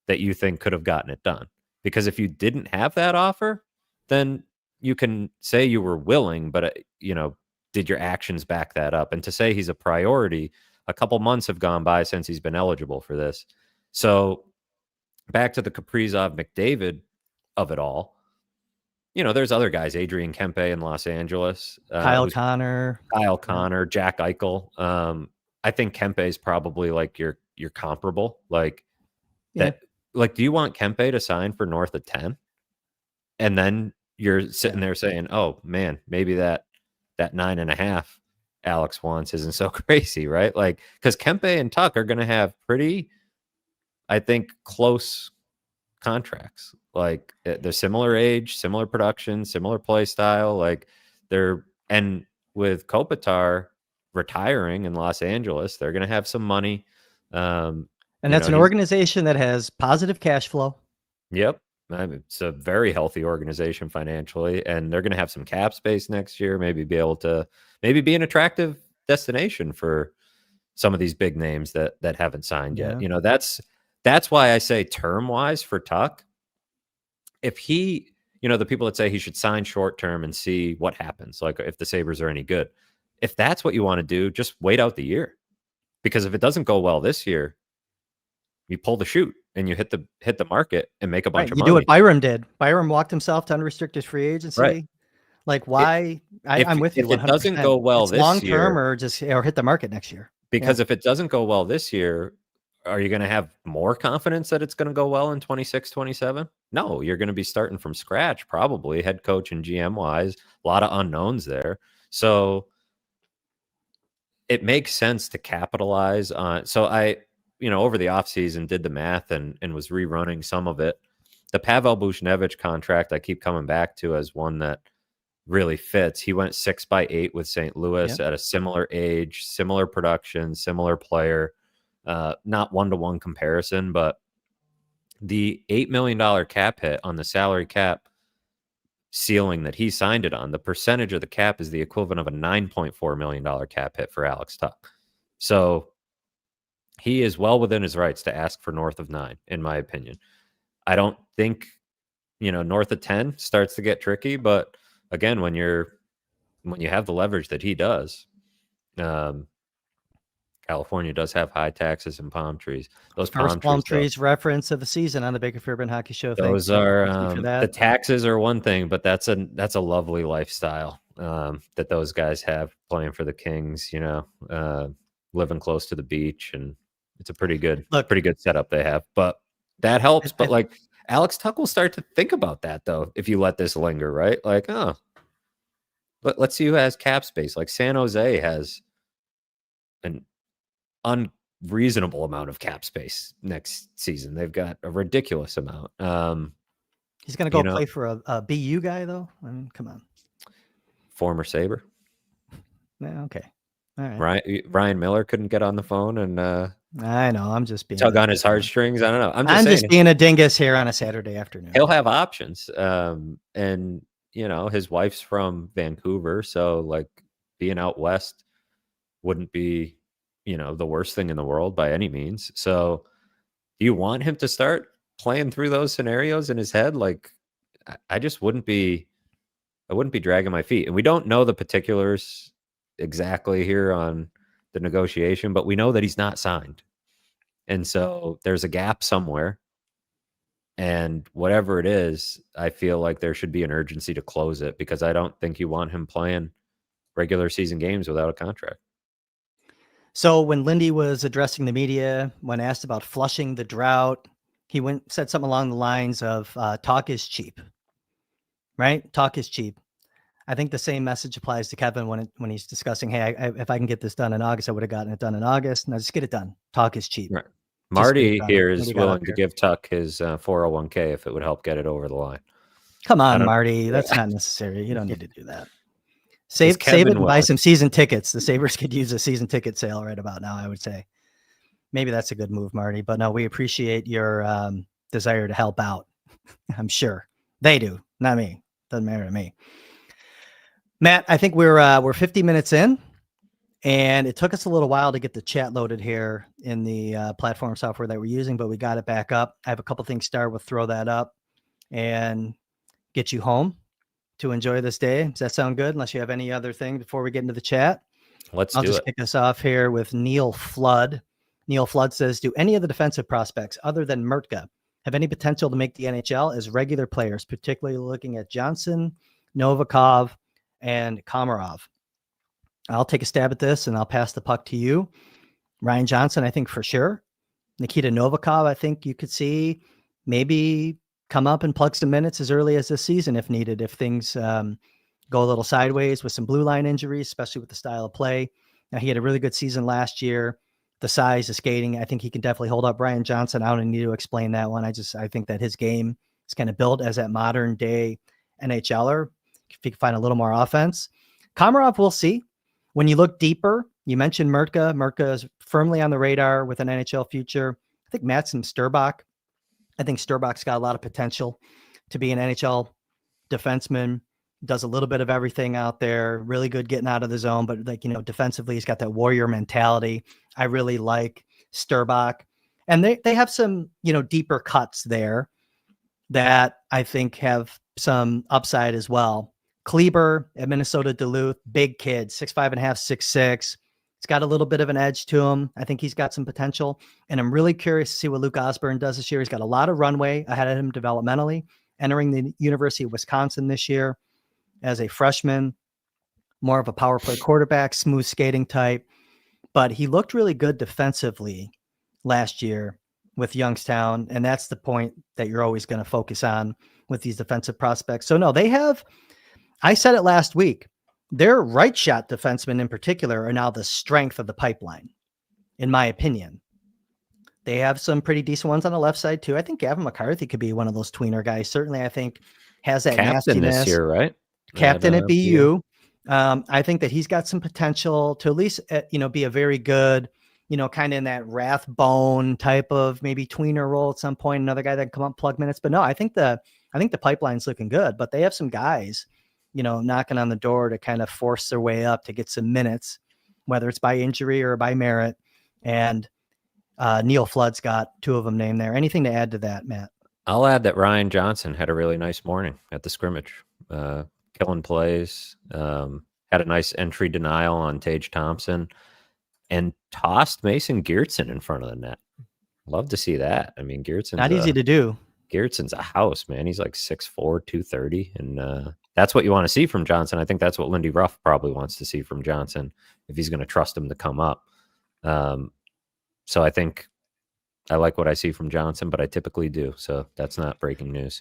that you think could have gotten it done? Because if you didn't have that offer, then you can say you were willing, but did your actions back that up? And to say he's a priority, a couple months have gone by since he's been eligible for this. So back to the Kaprizov McDavid of it all, there's other guys, Adrian Kempe in Los Angeles, Kyle Connor, Jack Eichel. I think Kempe is probably like your comparable, like yeah. that. Like, do you want Kempe to sign for north of 10? And then you're sitting there saying, oh man, maybe that 9.5 Alex wants isn't so crazy, right? Like, because Kempe and Tuck are going to have pretty, I think, close contracts. Like, they're similar age, similar production, similar play style. Like, and with Kopitar retiring in Los Angeles, they're going to have some money. And that's an organization that has positive cash flow. Yep. It's a very healthy organization financially, and they're going to have some cap space next year, maybe be able to be an attractive destination for some of these big names that haven't signed yet. That's why I say term wise for Tuck, if he, the people that say he should sign short term and see what happens, like if the Sabres are any good, if that's what you want to do, just wait out the year, because if it doesn't go well this year, you pull the chute and you hit the market and make a bunch of money. You do what Byram did. Byram walked himself to unrestricted free agency. Right. Like, why? I'm with you. If it doesn't go well this long year, term, or hit the market next year. Because if it doesn't go well this year, are you going to have more confidence that it's going to go well in 26, 27? No, you're going to be starting from scratch, probably head coach and GM wise, a lot of unknowns there. So it makes sense to capitalize on. So I, over the offseason did the math and was rerunning some of it. The Pavel Buchnevich contract I keep coming back to as one that really fits. He went 6x8 with St. Louis at a similar age, similar production, similar player. Not one-to-one comparison, but the $8 million cap hit on the salary cap ceiling that he signed it on, the percentage of the cap is the equivalent of a $9.4 million cap hit for Alex Tuck. So he is well within his rights to ask for north of 9, in my opinion. I don't think, north of 10 starts to get tricky, but again, when you have the leverage that he does, California does have high taxes and palm trees. Those palm trees reference of the season on the Baker Fairburn Hockey Show. Those are the taxes are one thing, but that's a lovely lifestyle that those guys have playing for the Kings. Living close to the beach, and it's a pretty good setup they have. But that helps. But like, Alex Tuck will start to think about that though if you let this linger, right? Like, let's see who has cap space. Like, San Jose has an unreasonable amount of cap space next season. They've got a ridiculous amount. He's going to go play for a BU guy, though. I mean, come on. Former Sabre. Yeah, okay. All right. Ryan Miller couldn't get on the phone and I know. I'm just being tug on his heartstrings. I don't know. I'm just being a dingus here on a Saturday afternoon. He'll have options. And his wife's from Vancouver, so like being out west wouldn't be, the worst thing in the world by any means. So do you want him to start playing through those scenarios in his head? Like, I wouldn't be dragging my feet. And we don't know the particulars exactly here on the negotiation, but we know that he's not signed. And so there's a gap somewhere. And whatever it is, I feel like there should be an urgency to close it, because I don't think you want him playing regular season games without a contract. So when Lindy was addressing the media, when asked about flushing the drought, he said something along the lines of talk is cheap, right? Talk is cheap. I think the same message applies to Kevin when he's discussing, hey, if I can get this done in August, I would have gotten it done in August. Now just get it done. Talk is cheap. Right. Just get it Marty done. here What do is you got up willing to here? give Tuck his 401k if it would help get it over the line. Come I on, don't- Marty. That's not necessary. You don't need to do that. Is Save it Kevin and buy willing? some season tickets. The Sabres could use a season ticket sale right about now, I would say. Maybe that's a good move, Marty. But no, we appreciate your desire to help out. I'm sure they do, not me. Doesn't matter to me. Matt, I think we're 50 minutes in, and it took us a little while to get the chat loaded here in the platform software that we're using, but we got it back up. I have a couple things started. We'll throw that up and get you home to enjoy this day. Does that sound good? Unless you have any other thing before we get into the chat. I'll just kick us off here with Neil Flood. Neil Flood says, do any of the defensive prospects other than Mertka have any potential to make the NHL as regular players, particularly looking at Johnson, Novikov, and Komarov? I'll take a stab at this and I'll pass the puck to you. Ryan Johnson, I think for sure. Nikita Novikov, I think you could see maybe come up and plug some minutes as early as this season if needed, if things go a little sideways with some blue line injuries, especially with the style of play. Now, he had a really good season last year. The size, the skating, I think he can definitely hold up. Brian Johnson, I don't need to explain that one. I think that his game is kind of built as that modern day NHLer. If he can find a little more offense. Komarov, we'll see. When you look deeper, you mentioned Mertka. Mertka is firmly on the radar with an NHL future. I think Matson Sturbach. I think Sturbach's got a lot of potential to be an NHL defenseman. Does a little bit of everything out there. Really good getting out of the zone, but defensively, he's got that warrior mentality. I really like Sturbach, and they have some deeper cuts there that I think have some upside as well. Kleber at Minnesota Duluth, big kid, 6'5.5", 6'6". He's got a little bit of an edge to him. I think he's got some potential, and I'm really curious to see what Luke Osborne does this year. He's got a lot of runway ahead of him developmentally, entering the University of Wisconsin this year as a freshman, more of a power play quarterback, smooth skating type, but he looked really good defensively last year with Youngstown, and that's the point that you're always going to focus on with these defensive prospects. So no, they have, I said it last week, their right shot defensemen in particular are now the strength of the pipeline, in my opinion. They have some pretty decent ones on the left side too. I think Gavin McCarthy could be one of those tweener guys. Certainly, I think has that captain nastiness. This year, right? Captain at BU. I think that he's got some potential to at least, be a very good, kind of in that Rathbone type of maybe tweener role at some point. Another guy that can come up, plug minutes. But no, I think the pipeline's looking good. But they have some guys, knocking on the door to kind of force their way up to get some minutes, whether it's by injury or by merit. And Neil Flood's got two of them named there. Anything to add to that, Matt? I'll add that Ryan Johnson had a really nice morning at the scrimmage. Killing plays, had a nice entry denial on Tage Thompson, and tossed Mason Geertsen in front of the net. Love to see that. I mean, Geertsen's not easy to do. Geertsen's a house, man. He's like 6'4", 230, and that's what you want to see from Johnson. I think that's what Lindy Ruff probably wants to see from Johnson if he's going to trust him to come up. So I think I like what I see from Johnson, but I typically do. So that's not breaking news.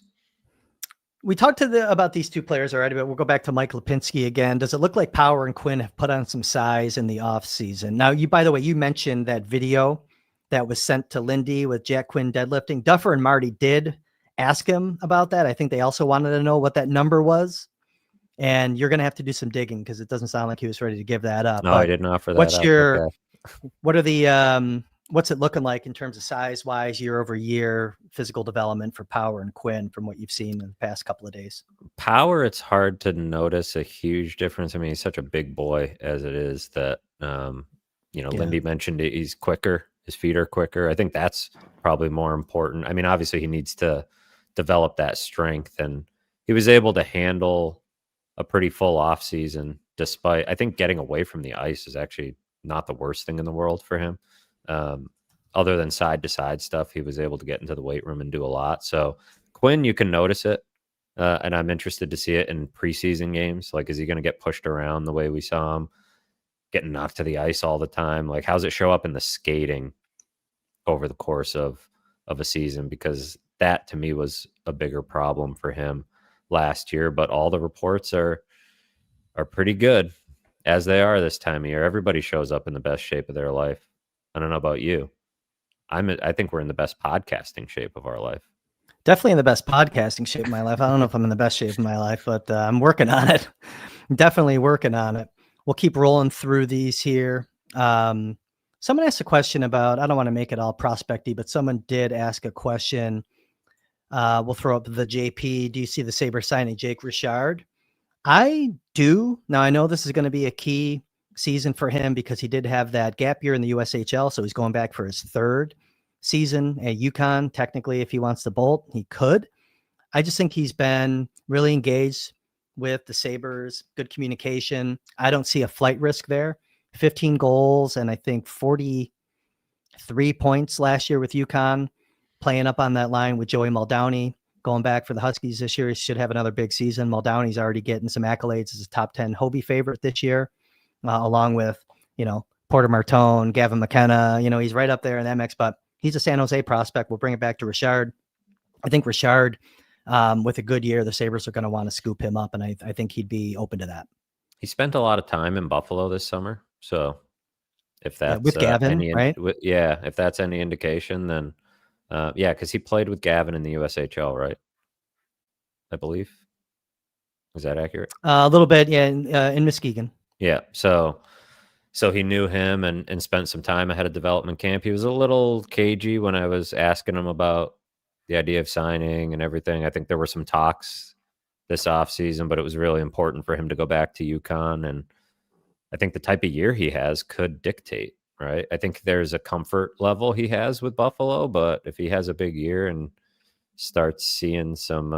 We talked about these two players already, but we'll go back to Mike Lipinski again. Does it look like Power and Quinn have put on some size in the offseason? Now, by the way, you mentioned that video that was sent to Lindy with Jack Quinn deadlifting. Duffer and Marty did ask him about that. I think they also wanted to know what that number was. And you're going to have to do some digging because it doesn't sound like he was ready to give that up. No, I didn't offer that up. What are the what's it looking like in terms of size-wise, year-over-year physical development for Power and Quinn from what you've seen in the past couple of days? Power, it's hard to notice a huge difference. I mean, he's such a big boy as it is that, Lindy mentioned it, he's quicker. His feet are quicker. I think that's probably more important. I mean, obviously he needs to develop that strength, and he was able to handle a pretty full off season despite, I think, getting away from the ice is actually not the worst thing in the world for him. Other than side to side stuff, he was able to get into the weight room and do a lot. So Quinn, you can notice it. And I'm interested to see it in preseason games. Like, is he going to get pushed around the way we saw him getting knocked to the ice all the time? Like, how's it show up in the skating over the course of a season? Because that to me was a bigger problem for him last year, but all the reports are are pretty good, as they are this time of year. Everybody shows up in the best shape of their life. I don't know about you. I think we're in the best podcasting shape of our life. Definitely in the best podcasting shape of my life. I don't know if I'm in the best shape of my life, but I'm working on it. Definitely working on it. We'll keep rolling through these here. Someone asked a question about, I don't want to make it all prospecty, but someone did ask a question. We'll throw up the JP. Do you see the Sabres signing Jake Richard? I do. Now, I know this is going to be a key season for him because he did have that gap year in the USHL. So he's going back for his third season at UConn. Technically, if he wants to bolt, he could. I just think he's been really engaged with the Sabres, good communication. I don't see a flight risk there. 15 goals and I think 43 points last year with UConn, playing up on that line with Joey Muldowney. Going back for the Huskies this year, he should have another big season. Muldowney's already getting some accolades as a top 10 Hobie favorite this year, along with, Porter Martone, Gavin McKenna. He's right up there in MX, but he's a San Jose prospect. We'll bring it back to Richard. I think Richard, with a good year, the Sabres are going to want to scoop him up, and I think he'd be open to that. He spent a lot of time in Buffalo this summer, so if that's with Gavin, right? If that's any indication, then because he played with Gavin in the USHL, right? I believe. Is that accurate? A little bit, yeah, in Muskegon. Yeah, so he knew him and spent some time ahead of development camp. He was a little cagey when I was asking him about the idea of signing and everything. I think there were some talks this offseason, but it was really important for him to go back to UConn. And I think the type of year he has could dictate, right? I think there's a comfort level he has with Buffalo, but if he has a big year and starts seeing some,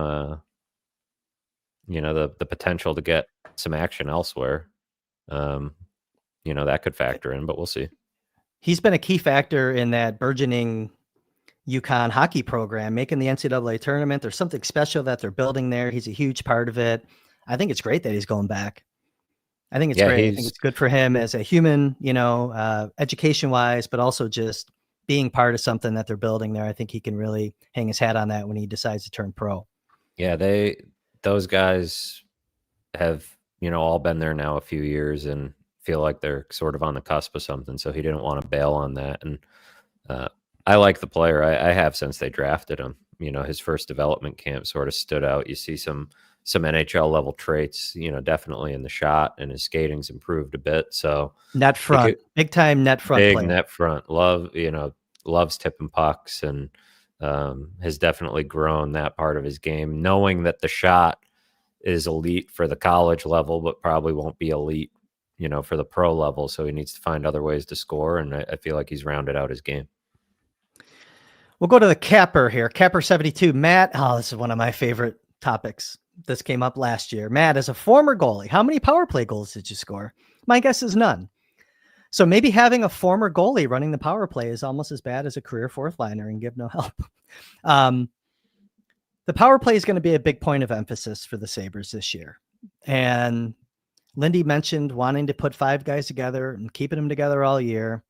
the potential to get some action elsewhere, that could factor in, but we'll see. He's been a key factor in that burgeoning UConn hockey program, making the NCAA tournament. There's something special that they're building there. He's a huge part of it. I think it's great that he's going back. I think it's great. I think it's good for him as a human, education wise, but also just being part of something that they're building there. I think he can really hang his hat on that when he decides to turn pro. Yeah, those guys have, all been there now a few years and feel like they're sort of on the cusp of something. So he didn't want to bail on that. And I like the player. I have since they drafted him. His first development camp sort of stood out. You see some NHL level traits, definitely in the shot, and his skating's improved a bit. So net front, big time net front big player. Net front. Loves tipping pucks and has definitely grown that part of his game, knowing that the shot is elite for the college level, but probably won't be elite, for the pro level. So he needs to find other ways to score. And I feel like he's rounded out his game. We'll go to the Capper here. Capper 72. Matt, this is one of my favorite topics. This came up last year. Matt, as a former goalie, how many power play goals did you score? My guess is none. So maybe having a former goalie running the power play is almost as bad as a career fourth liner and give no help. The power play is going to be a big point of emphasis for the Sabres this year. And Lindy mentioned wanting to put 5 guys together and keeping them together all year.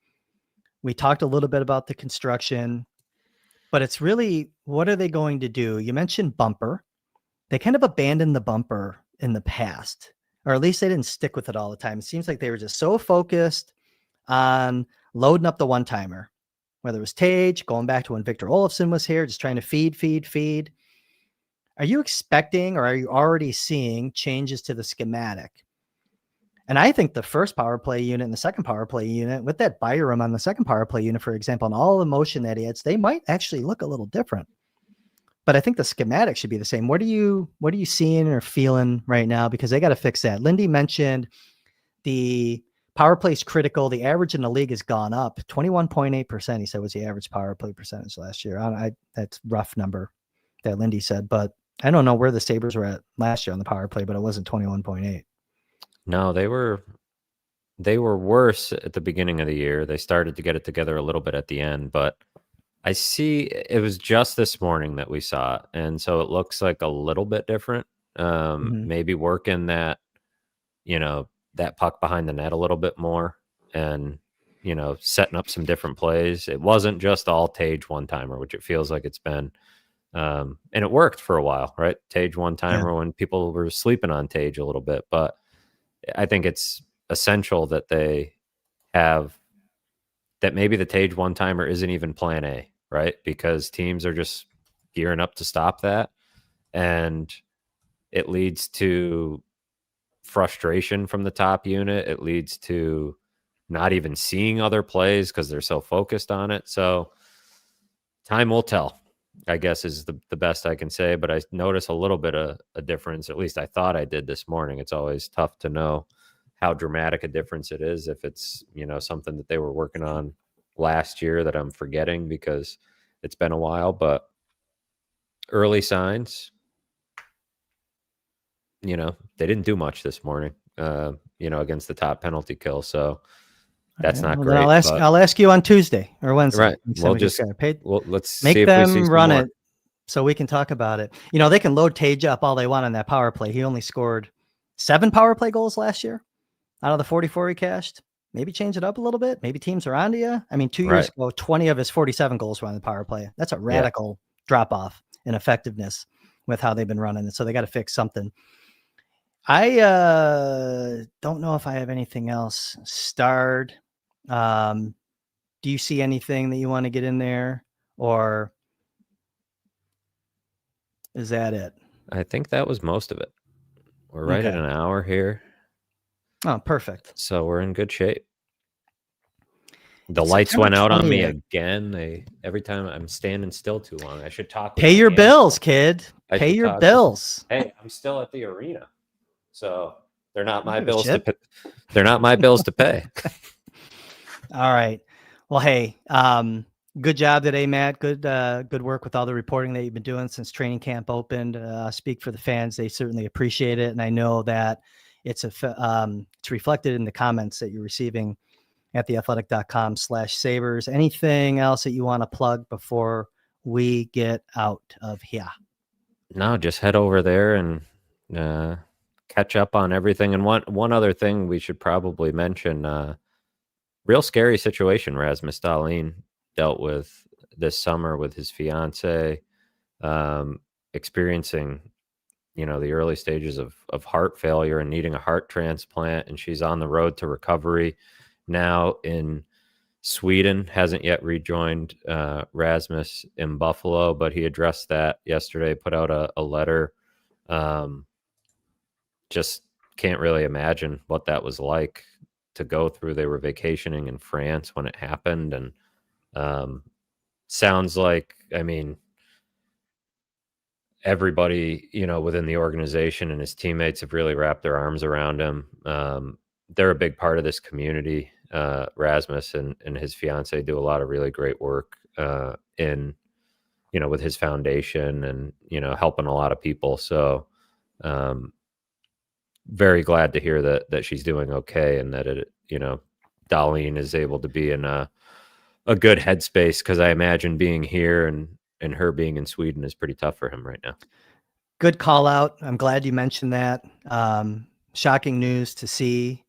We talked a little bit about the construction, but it's really, what are they going to do? You mentioned bumper. They kind of abandoned the bumper in the past, or at least they didn't stick with it all the time. It seems like they were just so focused on loading up the one-timer, whether it was Tage, going back to when Victor Olofsson was here, just trying to feed. Are you expecting, or are you already seeing changes to the schematic? And I think the first power play unit and the second power play unit, with that Byram on the second power play unit, for example, and all the motion that he adds, they might actually look a little different. But I think the schematic should be the same. What are you seeing or feeling right now? Because they got to fix that. Lindy mentioned the power play is critical. The average in the league has gone up 21.8%. He said was the average power play percentage last year. That's rough number that Lindy said, but I don't know where the Sabres were at last year on the power play, but it wasn't 21.8. No, they were worse at the beginning of the year. They started to get it together a little bit at the end, but I see it was just this morning that we saw it. And so it looks like a little bit different. Maybe working that, that puck behind the net a little bit more and, setting up some different plays. It wasn't just all Tage one-timer, which it feels like it's been. And it worked for a while, right? Tage one-timer when people were sleeping on Tage a little bit, but I think it's essential that they have that. Maybe the Tage one-timer isn't even plan A, right? Because teams are just gearing up to stop that. And it leads to frustration from the top unit. It leads to not even seeing other plays because they're so focused on it. So time will tell, I guess, is the best I can say. But I notice a little bit of a difference. At least I thought I did this morning. It's always tough to know how dramatic a difference it is if it's, something that they were working on last year that I'm forgetting because it's been a while. But early signs, they didn't do much this morning, against the top penalty kill. So that's not great. I'll ask you on Tuesday or Wednesday. Right. Let's make see if them we see run more. it so we can talk about it. They can load Tage up all they want on that power play. He only scored 7 power play goals last year out of the 44 he cashed. Maybe change it up a little bit. Maybe teams are onto you. I mean, 2 years ago, 20 of his 47 goals were on the power play. That's a radical drop off in effectiveness with how they've been running it. So they got to fix something. I don't know if I have anything else starred. Do you see anything that you want to get in there, or is that it? I think that was most of it. We're right at an hour here. Oh, perfect. So we're in good shape. The lights went out on me again. Every time I'm standing still too long. I should talk. Pay your bills, kid. Pay your bills. Hey, I'm still at the arena, so they're not my bills to pay. They're not my bills to pay. All right. Well, hey, good job today, Matt. Good work with all the reporting that you've been doing since training camp opened. Speak for the fans; they certainly appreciate it, and I know that it's reflected in the comments that you're receiving at theathletic.com/Sabres. Anything else that you want to plug before we get out of here? No, just head over there and catch up on everything. And one other thing we should probably mention, real scary situation Rasmus Dahlin dealt with this summer with his fiance, experiencing, the early stages of heart failure and needing a heart transplant. And she's on the road to recovery now in Sweden. Hasn't yet rejoined Rasmus in Buffalo, but he addressed that yesterday, put out a letter. Just can't really imagine what that was like to go through. They were vacationing in France when it happened, and sounds like, everybody, within the organization and his teammates have really wrapped their arms around him. They're a big part of this community. Rasmus and his fiance do a lot of really great work with his foundation and, helping a lot of people. So very glad to hear that she's doing okay and that Dahlin is able to be in a good headspace, because I imagine being here and her being in Sweden is pretty tough for him right now. Good call out. I'm glad you mentioned that. Shocking news to see.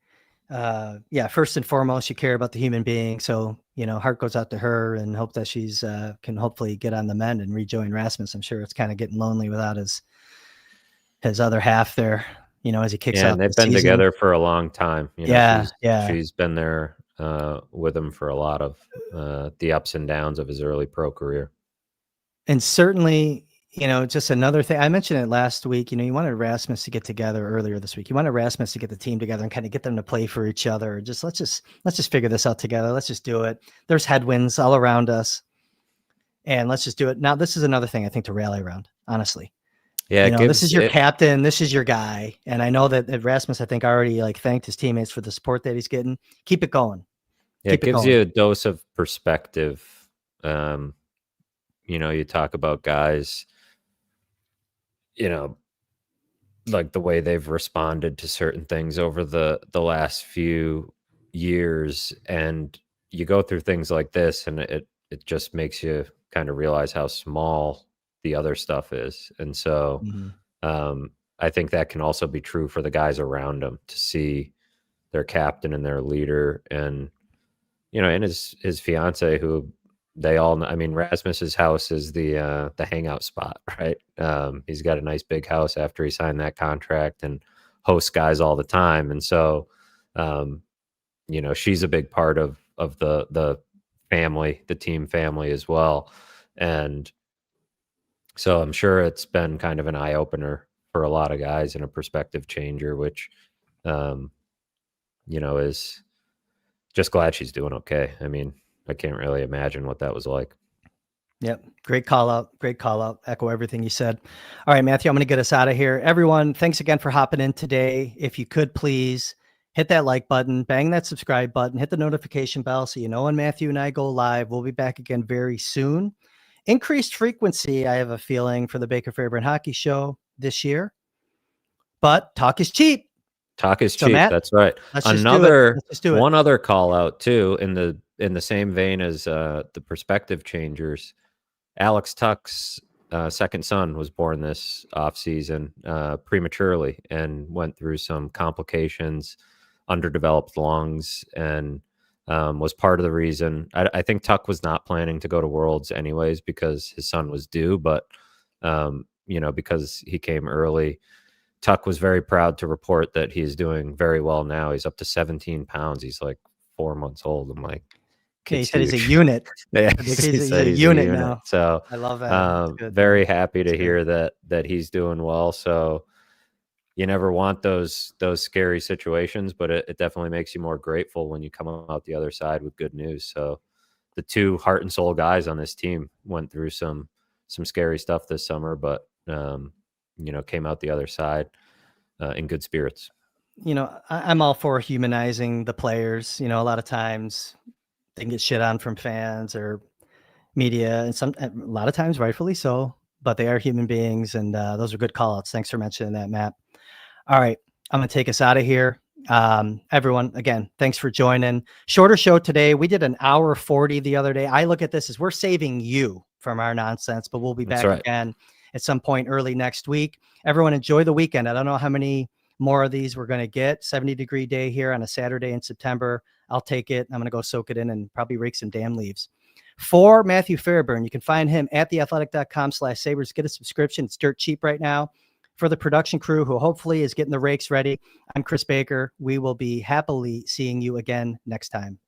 First and foremost, you care about the human being. So, heart goes out to her and hope that she's can hopefully get on the mend and rejoin Rasmus. I'm sure it's kind of getting lonely without his other half there, as he kicks out. And they've been together for a long time. She's been there with him for a lot of the ups and downs of his early pro career. And certainly, just another thing, I mentioned it last week, you wanted Rasmus to get together earlier this week. You wanted Rasmus to get the team together and kind of get them to play for each other. Let's just figure this out together. Let's just do it. There's headwinds all around us, and let's just do it. Now, this is another thing I think to rally around, honestly. Yeah. This is your captain. This is your guy. And I know that Rasmus, I think, already thanked his teammates for the support that he's getting. Keep it going. Yeah. It gives you a dose of perspective. You talk about guys, like the way they've responded to certain things over the last few years, and you go through things like this, and it just makes you kind of realize how small the other stuff is. And so I think that can also be true for the guys around them, to see their captain and their leader and, and his fiance, who they all know. Rasmus's house is the hangout spot, right? He's got a nice big house after he signed that contract, and host guys all the time. And so, she's a big part of the family, the team family as well. And so I'm sure it's been kind of an eye opener for a lot of guys and a perspective changer, which, is just glad she's doing okay. I mean, I can't really imagine what that was like. Yep. Great call out. Great call out. Echo everything you said. All right, Matthew, I'm going to get us out of here. Everyone, thanks again for hopping in today. If you could please hit that like button, bang that subscribe button, hit the notification bell so you know when Matthew and I go live. We'll be back again very soon. Increased frequency, I have a feeling, for the Baker Fairburn Hockey Show this year. But talk is cheap. Talk is So, cheap. Matt, That's right. Let's just do it. One other call out too, in the same vein as the perspective changers. Alex Tuck's second son was born this offseason prematurely and went through some complications, underdeveloped lungs, and was part of the reason. I think Tuck was not planning to go to Worlds anyways because his son was due, but because he came early, Tuck was very proud to report that he's doing very well now. He's up to 17 pounds. He's like 4 months old. I'm like, okay, he said he's a unit. Yeah, he's a unit now. So I love that. Very happy to hear that he's doing well. So you never want those scary situations, but it definitely makes you more grateful when you come out the other side with good news. So the two heart and soul guys on this team went through some scary stuff this summer, but came out the other side in good spirits. I'm all for humanizing the players. A lot of times they can get shit on from fans or media, and a lot of times rightfully so, but they are human beings, and those are good call outs. Thanks for mentioning that, Matt. All right, I'm going to take us out of here. Everyone, again, thanks for joining. Shorter show today. We did an hour 40 the other day. I look at this as we're saving you from our nonsense, but we'll be back again at some point early next week. Everyone enjoy the weekend. I don't know how many more of these we're going to get. 70-degree day here on a Saturday in September. I'll take it. I'm going to go soak it in and probably rake some damn leaves. For Matthew Fairburn, you can find him at theathletic.com/Sabres. Get a subscription. It's dirt cheap right now. For the production crew, who hopefully is getting the rakes ready, I'm Kris Baker. We will be happily seeing you again next time.